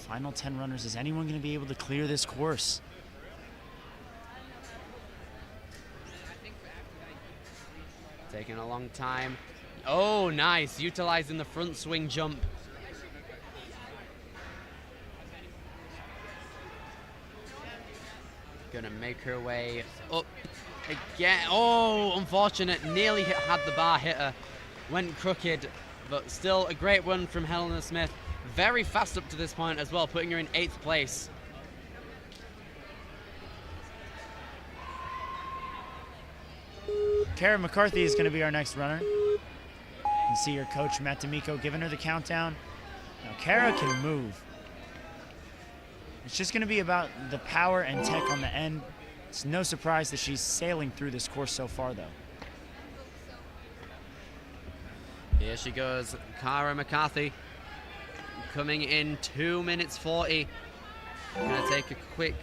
Final 10 runners. Is anyone going to be able to clear this course?
Taking a long time. Oh, nice. Utilizing the front swing jump. Gonna make her way up again. Oh, unfortunate. Nearly had the bar hit her. Went crooked, but still a great run from Helena Smith. Very fast up to this point as well, putting her in 8th place.
Kara McCarthy is going to be our next runner. You can see her coach, Matt D'Amico, giving her the countdown. Now, Kara can move. It's just going to be about the power and tech on the end. It's no surprise that she's sailing through this course so far, though.
Here she goes, Kara McCarthy, coming in 2 minutes 40. Gonna take a quick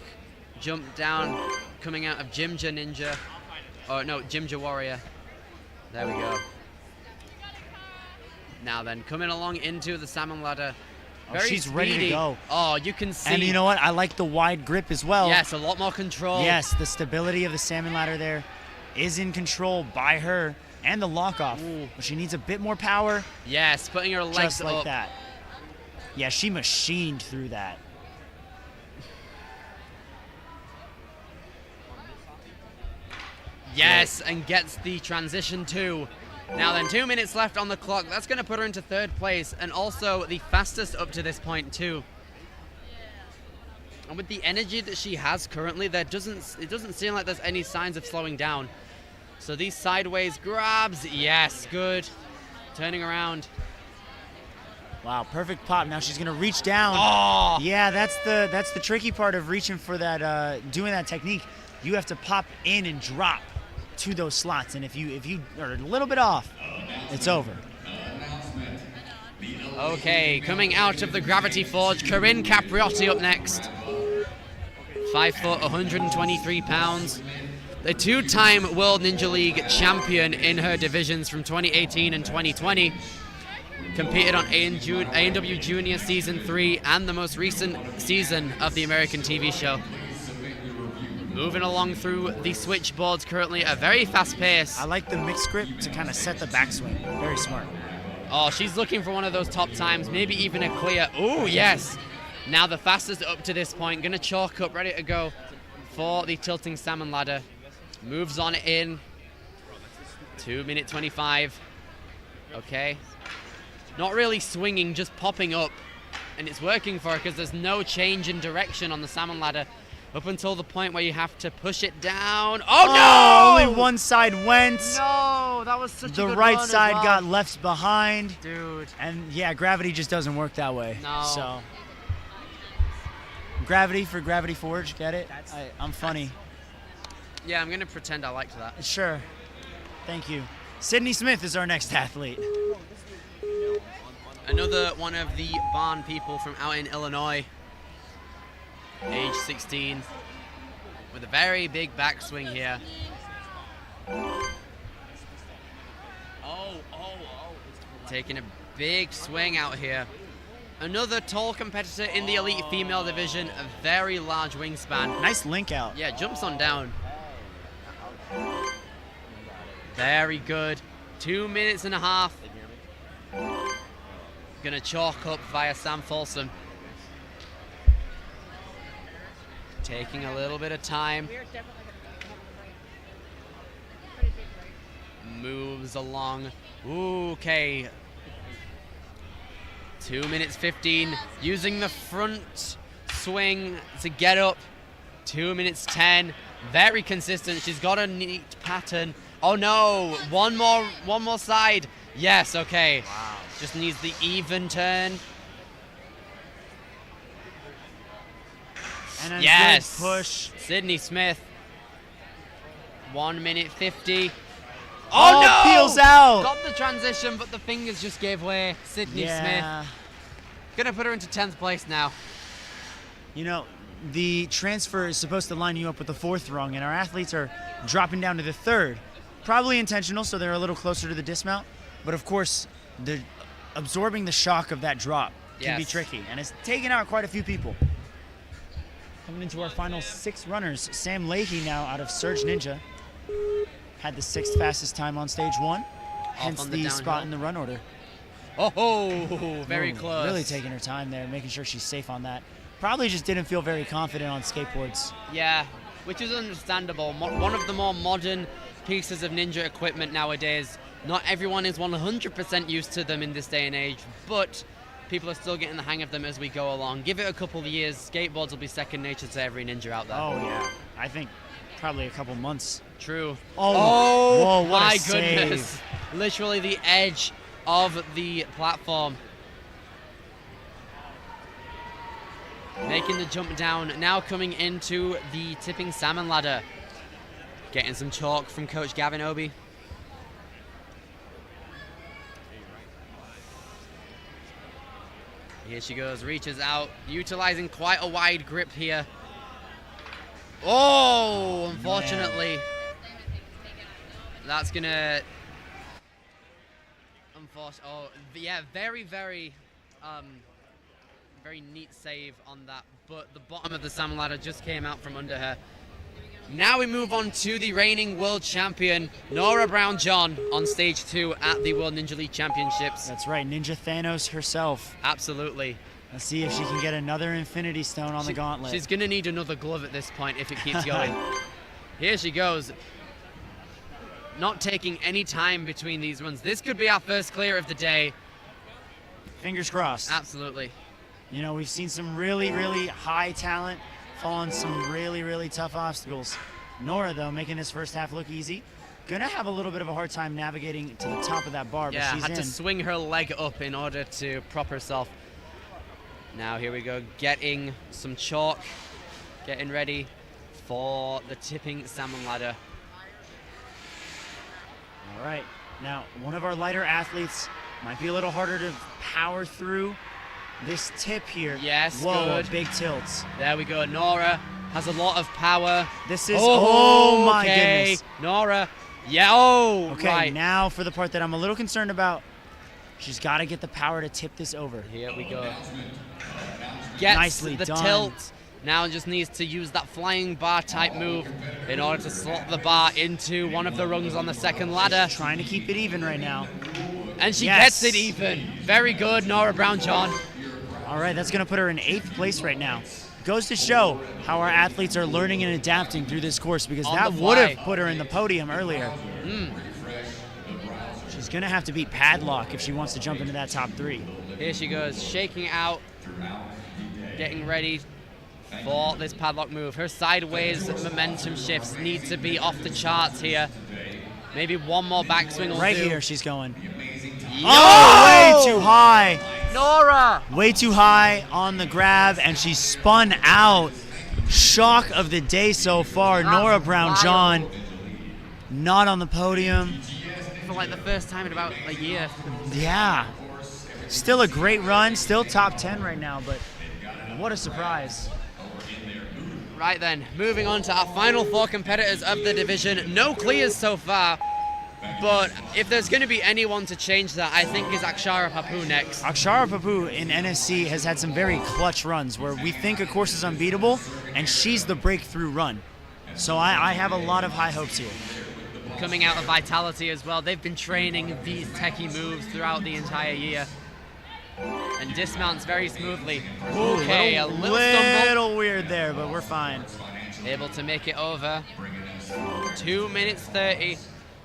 jump down, coming out of Jimja Ninja. Oh no, Jimja Warrior. There we go. Now then, coming along into the salmon ladder. Very
she's ready to
speedy.
go.
Oh, you can see.
And you know what? I like the wide grip as well.
Yes, a lot more control.
Yes, the stability of the salmon ladder there is in control by her, and the lock off.
Ooh.
But she needs a bit more power.
Yes, putting her legs
Just like
up.
that. Yeah, she machined through that.
Yes, and gets the transition too. Now then, 2 minutes left on the clock. That's going to put her into 3rd place, and also the fastest up to this point too. And with the energy that she has currently, it doesn't seem like there's any signs of slowing down. So these sideways grabs, yes, good. Turning around.
Wow, perfect pop. Now she's gonna reach down.
Oh!
Yeah, that's the tricky part of reaching for that, doing that technique. You have to pop in and drop to those slots, and if you are a little bit off, it's over.
Okay, coming out of the Gravity Forge, Corinne Capriotti up next. 5 foot, 123 pounds. The 2-time World Ninja League champion in her divisions from 2018 and 2020. Competed on A&W Junior Season 3 and the most recent season of the American TV show. Moving along through the switchboards currently at a very fast pace.
I like the mixed grip to kind of set the backswing. Very smart.
Oh, she's looking for one of those top times, maybe even a clear. Oh, yes. Now the fastest up to this point. Gonna chalk up, ready to go for the tilting salmon ladder. Moves on in. 2 minute 25. Okay. Not really swinging, just popping up. And it's working for her because there's no change in direction on the salmon ladder up until the point where you have to push it down. Oh, no!
Only one side went.
No, that was such a
The
good
right
run as
side
well.
got left behind.
Dude.
And yeah, gravity just doesn't work that way.
No.
So gravity for Gravity Forge, get it? I'm funny.
Yeah, I'm going to pretend I liked that.
Sure. Thank you. Sydney Smith is our next athlete.
Another one of the barn people from out in Illinois. Age 16. With a very big backswing here. Taking a big swing out here. Another tall competitor in the elite female division. A very large wingspan.
Nice link out.
Yeah, jumps on down. Very good. 2 minutes and a half. Gonna chalk up via Sam Folsom. Taking a little bit of time. Moves along. Ooh, okay. 2 minutes 15. Using the front swing to get up. 2 minutes 10. Very consistent. She's got a neat pattern. Oh no! One more side. Yes. Okay.
Wow.
Just needs the even turn.
And a
Yes.
good push.
Sydney Smith. 1 minute 50.
Oh,
no!
peels out.
Got the transition, but the fingers just gave way. Sydney Smith. Gonna put her into 10th place now.
You know, the transfer is supposed to line you up with the 4th rung, and our athletes are dropping down to the 3rd. Probably intentional, so they're a little closer to the dismount. But of course, absorbing the shock of that drop can be
Yes.
tricky, and it's taken out quite a few people. Coming into our final 6 runners, Sam Leahy now out of Surge Ninja. Had the 6th fastest time on stage 1, hence
on
the
the
spot
downhill.
in the run order.
Oh, very
Ooh,
close.
Really taking her time there, making sure she's safe on that. Probably just didn't feel very confident on skateboards.
Yeah, which is understandable. One of the more modern pieces of ninja equipment nowadays. Not everyone is 100% used to them in this day and age, but people are still getting the hang of them as we go along. Give it a couple of years, skateboards will be second nature to every ninja out there.
Oh yeah, I think probably a couple months.
True.
Oh, whoa, what
my
a save.
goodness. Literally the edge of the platform. Making the jump down, now coming into the tipping salmon ladder. Getting some chalk from Coach Gavin Obi. Here she goes, reaches out, utilizing quite a wide grip here. Oh, unfortunately. That's gonna... Oh, yeah, very, very neat save on that, but the bottom of the salmon ladder just came out from under her. Now we move on to the reigning world champion, Nora Brown-John, on stage 2 at the World Ninja League Championships.
That's right, Ninja Thanos herself.
Absolutely.
Let's see if she can get another Infinity Stone on the gauntlet.
She's gonna need another glove at this point if it keeps going. Here she goes. Not taking any time between these runs. This could be our first clear of the day.
Fingers crossed.
Absolutely.
You know, we've seen some really, really high talent fall on some really, really tough obstacles. Nora, though, making this first half look easy. Gonna have a little bit of a hard time navigating to the top of that bar,
Yeah,
but she's
had
in.
to swing her leg up in order to prop herself. Now here we go, getting some chalk, getting ready for the tipping salmon ladder.
All right, now one of our lighter athletes might be a little harder to power through this tip here.
Yes,
whoa,
good.
big tilts.
There we go, Nora has a lot of power.
This is, oh my
okay.
goodness.
Nora, yeah, oh,
Okay,
right.
now for the part that I'm a little concerned about. She's got to get the power to tip this over.
Here we go. Gets
Nicely
the
done.
tilt. Now just needs to use that flying bar type move in order to slot the bar into one of the rungs on the second ladder.
Trying to keep it even right now.
And she
Yes.
gets it even. Very good, Nora Brown-John.
All right, that's going to put her in 8th place right now. Goes to show how our athletes are learning and adapting through this course, because
On
that
the
would have
fly.
put her in the podium earlier. She's going to have to beat Padlock if she wants to jump into that top 3.
Here she goes, shaking out, getting ready for this Padlock move. Her sideways momentum shifts need to be off the charts here. Maybe one more backswing will
Right
do.
here, she's going.
Yo!
Oh, way too high.
Nora!
Way too high on the grab, and she spun out. Shock of the day so far.
That's
Nora Brown-John
wild.
not on the podium.
For like the first time in about a year.
Yeah. Still a great run, still top 10 right now, but what a surprise.
Right then, moving on to our final 4 competitors of the division. No clears so far, but if there's going to be anyone to change that, I think is Akshara Papu next.
Akshara Papu in NSC has had some very clutch runs where we think a course is unbeatable, and she's the breakthrough run. So I have a lot of high hopes here.
coming out of Vitality as well. They've been training these techie moves throughout the entire year. And dismounts very smoothly. Okay, a little stumble.
Weird there, but we're fine.
Able to make it over. 2 minutes 30.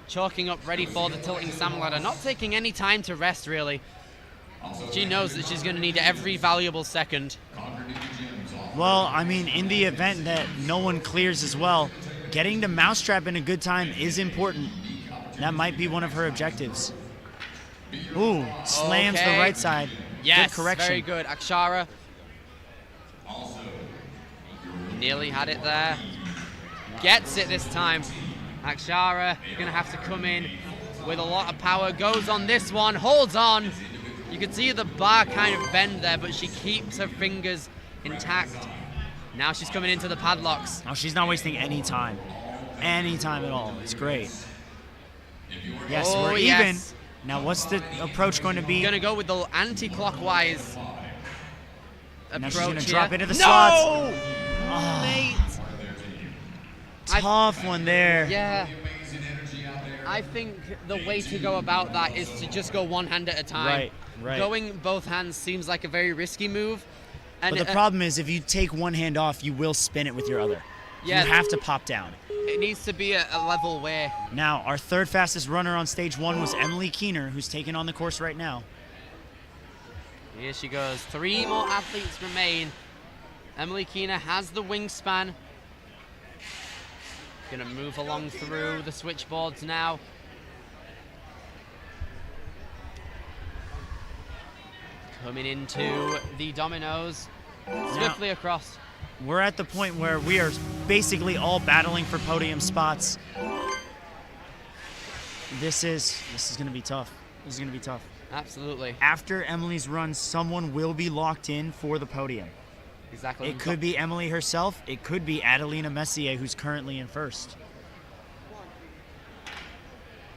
Chalking up, ready for the tilting salmon ladder. Not taking any time to rest, really. She knows that she's going to need every valuable second.
Well, I mean, in the event that no one clears as well, getting the mousetrap in a good time is important. That might be one of her objectives. Ooh, slams the right side.
Yes,
good correction.
very good. Akshara nearly had it there. Gets it this time. Akshara gonna have to come in with a lot of power. Goes on this one, holds on. You can see the bar kind of bend there, but she keeps her fingers intact. Now she's coming into the padlocks.
Oh, she's not wasting any time. Any time at all. It's great. Yes, we're even. Now, what's the approach going to be?
Gonna go with the anti-clockwise approach.
Now she's gonna
here.
drop into the slots.
Oh, mate.
Tough one there.
Yeah. I think the way to go about that is to just go one hand at a time.
Right, right.
Going both hands seems like a very risky move. And
But the problem is, if you take one hand off, you will spin it with your other.
Yeah.
You have to pop down.
It needs to be a level way.
Now, our third fastest runner on stage 1 was Emily Keener, who's taking on the course right now.
Here she goes. 3 more athletes remain. Emily Keener has the wingspan. Gonna move along through the switchboards now. Coming into the dominoes. Swiftly across.
We're at the point where we are basically all battling for podium spots. This is gonna be tough. This is gonna be tough.
Absolutely.
After Emily's run, someone will be locked in for the podium.
Exactly.
It could be Emily herself. It could be Adelina Messier, who's currently in first.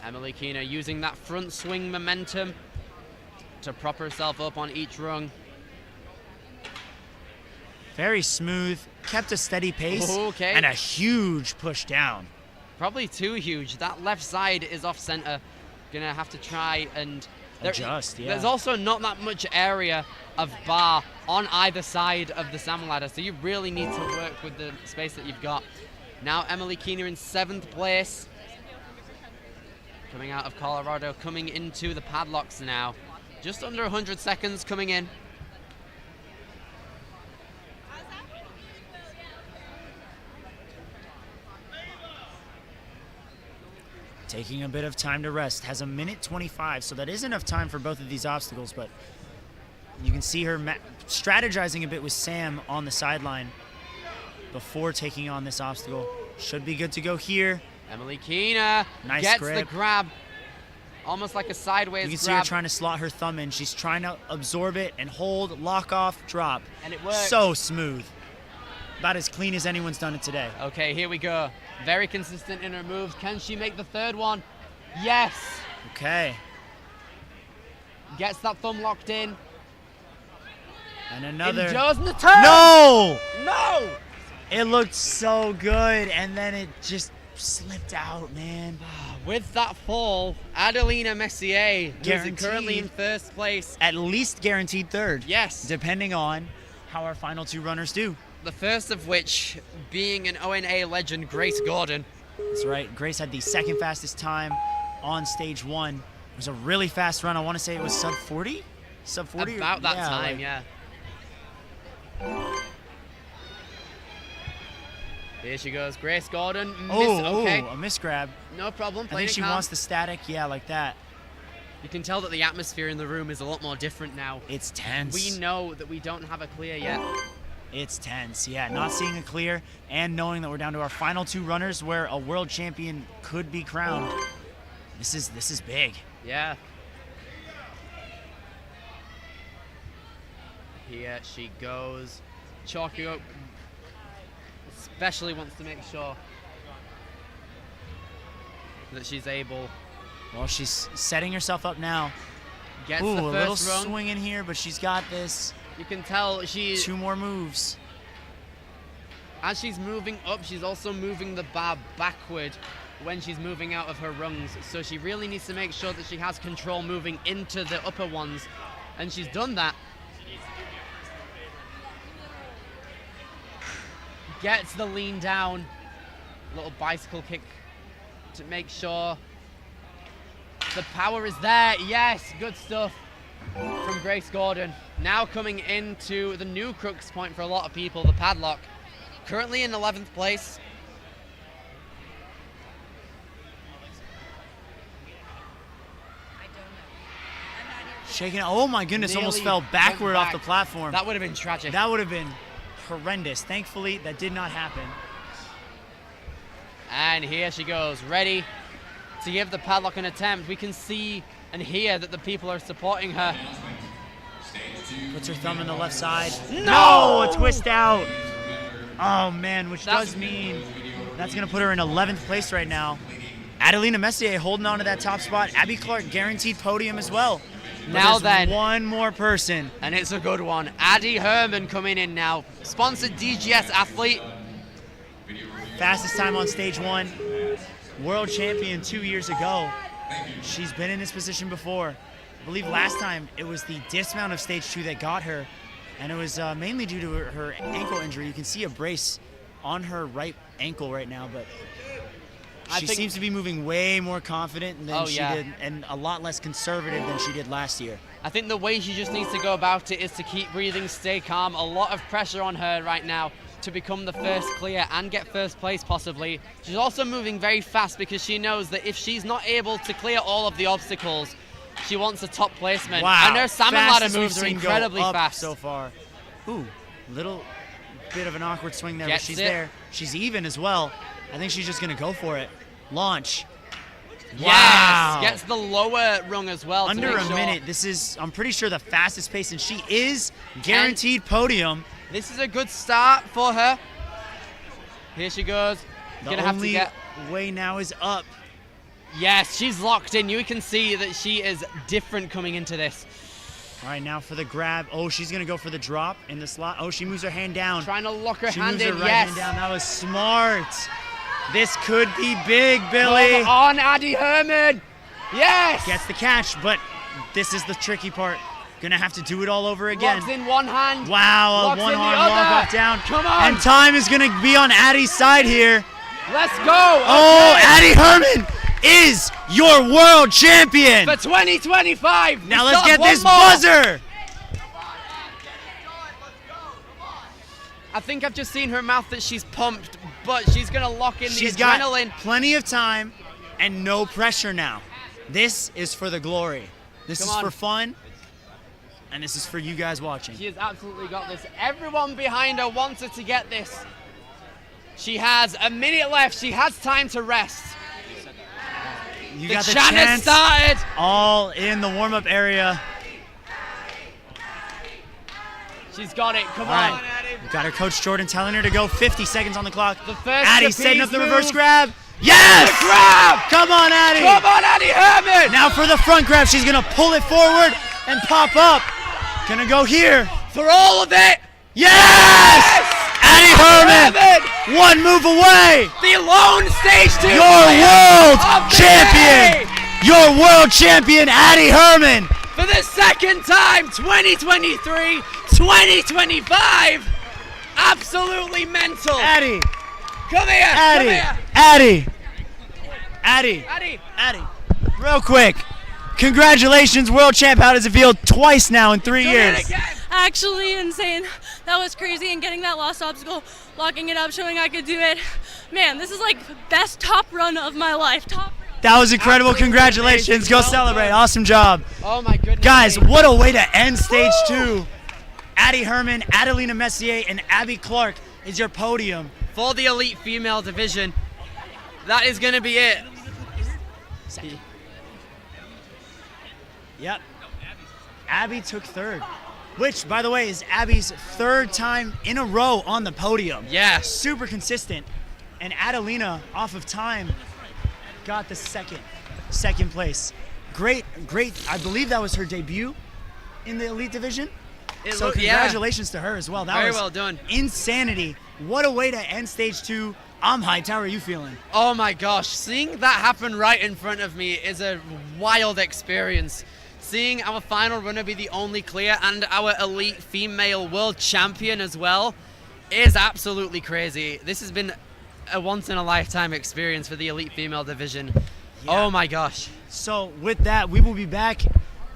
Emily Keener using that front swing momentum to prop herself up on each rung.
Very smooth, kept a steady pace,
Okay.
and a huge push down.
Probably too huge. That left side is off center. Gonna have to try and
adjust, yeah.
There's also not that much area of bar on either side of the salmon ladder, so you really need to work with the space that you've got. Now Emily Keener in 7th place. Coming out of Colorado, coming into the padlocks now. Just under 100 seconds coming in.
Taking a bit of time to rest. Has a minute 25, so that is enough time for both of these obstacles, but you can see her strategizing a bit with Sam on the sideline before taking on this obstacle. Should be good to go here.
Emily Keener
Nice
gets
grip.
the grab. Almost like a sideways
You can see
grab.
her trying to slot her thumb in. She's trying to absorb it and hold, lock off, drop.
And it works.
So smooth. About as clean as anyone's done it today.
Okay, here we go. Very consistent in her moves. Can she make the third one? Yes.
Okay.
Gets that thumb locked in.
And another.
Endures in the turn.
No!
No!
It looked so good, and then it just slipped out, man.
With that fall, Adelina Messier, who's
Guaranteed.
currently in first place.
At least guaranteed third.
Yes.
Depending on how our final 2 runners do.
The first of which being an ONA legend, Grace Gordon.
That's right. Grace had the 2nd fastest time on stage 1. It was a really fast run. I want to say it was sub 40? Sub 40?
About that time, yeah. Here she goes, Grace Gordon. Okay.
A misgrab.
No problem.
I think she wants the static, yeah, like that.
You can tell that the atmosphere in the room is a lot more different now.
It's tense.
We know that we don't have a clear yet.
It's tense, yeah. Not seeing a clear and knowing that we're down to our final 2 runners where a world champion could be crowned. This is big.
Yeah. Here she goes. Chalky up. Especially wants to make sure that she's able.
Well, she's setting herself up now.
Gets
Ooh,
the
a little
first rung.
swing in here, but she's got this.
You can tell she's
2 more moves.
as she's moving up, she's also moving the bar backward when she's moving out of her rungs. So she really needs to make sure that she has control moving into the upper ones. And she's done that. Gets the lean down. Little bicycle kick to make sure the power is there. Yes, good stuff from Grace Gordon. Now coming into the new crux point for a lot of people, the Padlock. Currently in 11th place.
Shaking it. Oh my goodness, almost
Nearly
fell backward
went
off the
back.
platform.
That would have been tragic.
That would have been horrendous. Thankfully, that did not happen.
And here she goes, ready to give the Padlock an attempt. We can see and hear that the people are supporting her.
Puts her thumb in the left side.
No!
A twist out. Oh man, which does mean that's gonna put her in 11th place right now. Adelina Messier holding on to that top spot. Abby Clark guaranteed podium as well. But
Now
there's
then.
one more person.
And it's a good one. Addy Herman coming in now. Sponsored DGS athlete.
Fastest time on stage 1. World champion 2 years ago. She's been in this position before. I believe last time it was the dismount of stage 2 that got her, and it was mainly due to her ankle injury. You can see a brace on her right ankle right now, but she seems to be moving way more confident than she did, and a lot less conservative than she did last year.
I think the way she just needs to go about it is to keep breathing, stay calm. A lot of pressure on her right now to become the first clear and get first place possibly. She's also moving very fast because she knows that if she's not able to clear all of the obstacles, she wants a top placement.
Wow.
And her salmon
Fastest
ladder
we've
moves are
seen go
incredibly
up
fast.
so far. Ooh, little bit of an awkward swing there,
Gets
but she's
it.
there. She's even as well. I think she's just gonna go for it. Launch.
Yes!
Wow.
Gets the lower rung as well. to
Under
make
a
sure.
minute. This is, I'm pretty sure, the fastest pace, and she is guaranteed podium.
This is a good start for her. Here she goes.
The
Gonna have to
only
get.
way now is up.
Yes, she's locked in. You can see that she is different coming into this.
All right, now for the grab. Oh, she's gonna go for the drop in the slot. Oh, she moves her hand down.
Trying to lock her
She
hand
moves
in.
her right
Yes.
hand down. That was smart. This could be big, Billy.
Come on, Addy Herman. Yes.
Gets the catch, but this is the tricky part. Gonna have to do it all over again.
Locks in one hand.
Wow, a
Locks in the
one-arm
other.
walk-off down.
Come on.
And time is gonna be on Addy's side here.
Let's go.
Oh,
Okay.
Addy Herman is your world champion.
For 2025.
Now
we
let's
still
get
have
this
one more.
buzzer.
I think I've just seen her mouth that she's pumped, but she's gonna lock in
She's
the
got
adrenaline.
plenty of time and no pressure now. This is for the glory. This
Come
is
on.
for fun, and this is for you guys watching.
She has absolutely got this. Everyone behind her wants her to get this. She has a minute left. She has time to rest.
You
The
got the
chant has
chance
started.
all in the warm-up area.
She's got it. Come
All
on.
right. We've got her coach Jordan telling her to go. 50 seconds on the clock.
The first
Addy setting up the
trapeze
reverse
move.
grab. Yes!
The grab.
Come on, Addy!
Come on, Addy Herman.
Now for the front grab, she's gonna pull it forward and pop up. Gonna go here.
For all of it.
Yes! Addy Herman, one move away.
The lone stage 2
Your
player
world
of the
champion.
day.
Your world champion, Addy Herman.
For the second time, 2023, 2025. Absolutely mental.
Addy,
Come here.
Addy,
Come here.
Addy, Addy,
Addy.
Addy. Real quick, congratulations, world champ. How does it feel? Twice now in 3
Come here
years.
again.
Actually insane. That was crazy, and getting that last obstacle, locking it up, showing I could do it. Man, this is like best top run of my life. Top run.
That was incredible.
Absolutely
Congratulations. Go
amazing. Well
celebrate.
done.
Awesome job.
Oh my goodness.
Guys,
me.
what a way to end stage
Woo!
2. Addy Herman, Adelina Messier, and Abby Clark is your podium.
For the elite female division, that is going to be it.
Yep. Abby took third, which, by the way, is Abby's third time in a row on the podium.
Yes.
Super consistent. And Adelina, off of time, got the second place. Great. I believe that was her debut in the elite division. So
Yeah.
congratulations to her as well. That
Very
was
well done.
insanity. What a way to end stage 2. I'm hyped. How are you feeling?
Oh my gosh, seeing that happen right in front of me is a wild experience. Seeing our final runner be the only clear and our elite female world champion as well is absolutely crazy. This has been a once-in-a-lifetime experience for the elite female division.
Yeah.
Oh my gosh.
So with that, we will be back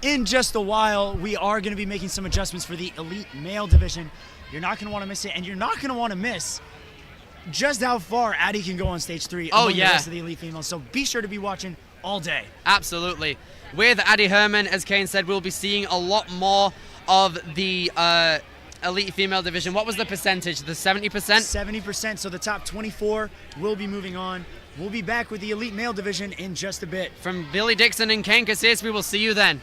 in just a while. We are going to be making some adjustments for the elite male division. You're not going to want to miss it, and you're not going to want to miss just how far Addy can go on stage 3 among the rest of the elite females. So be sure to be watching all day.
Absolutely. With Addy Herman, as Kane said, we'll be seeing a lot more of the elite female division. What was the percentage? The 70%?
70%. So the top 24 will be moving on. We'll be back with the elite male division in just a bit.
From Billy Dixon and Kane Casillas, we will see you then.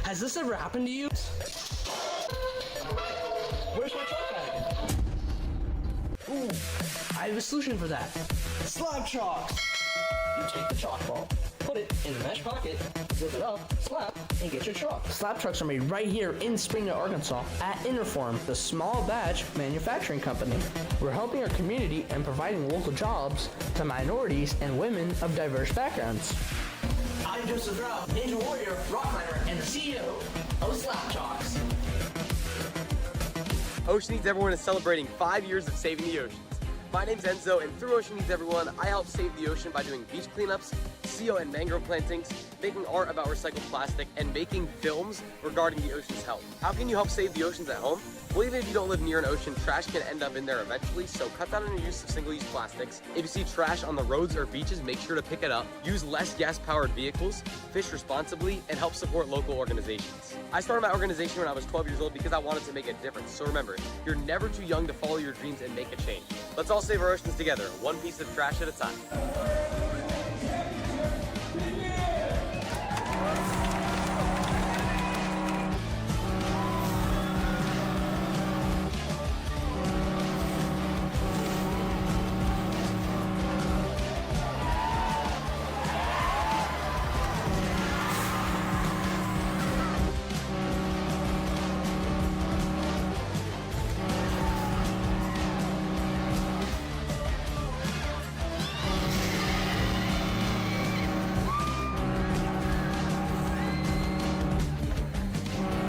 Has this ever happened to you? Where's my chalk bag? Ooh, I have a solution for that. Slab chalks! You take the chalk ball, put it in the mesh pocket, zip it up, slap, and get your chalk. Slab chalks are made right here in Springdale, Arkansas at Interform, the small batch manufacturing company. We're helping our community and providing local jobs to minorities and women of diverse backgrounds. I'm Joseph Rao, Ninja Warrior, Rock Climber, and the CEO of Slap Chalks.
Ocean Needs Everyone is celebrating 5 years of saving the oceans. My name's Enzo, and through Ocean Needs Everyone, I help save the ocean by doing beach cleanups, CO and mangrove plantings, making art about recycled plastic, and making films regarding the ocean's health. How can you help save the oceans at home? Well, even if you don't live near an ocean, trash can end up in there eventually, so cut down on your use of single-use plastics. If you see trash on the roads or beaches, make sure to pick it up. Use less gas-powered vehicles, fish responsibly, and help support local organizations. I started my organization when I was 12 years old because I wanted to make a difference. So remember, you're never too young to follow your dreams and make a change. Let's all save our oceans together, one piece of trash at a time.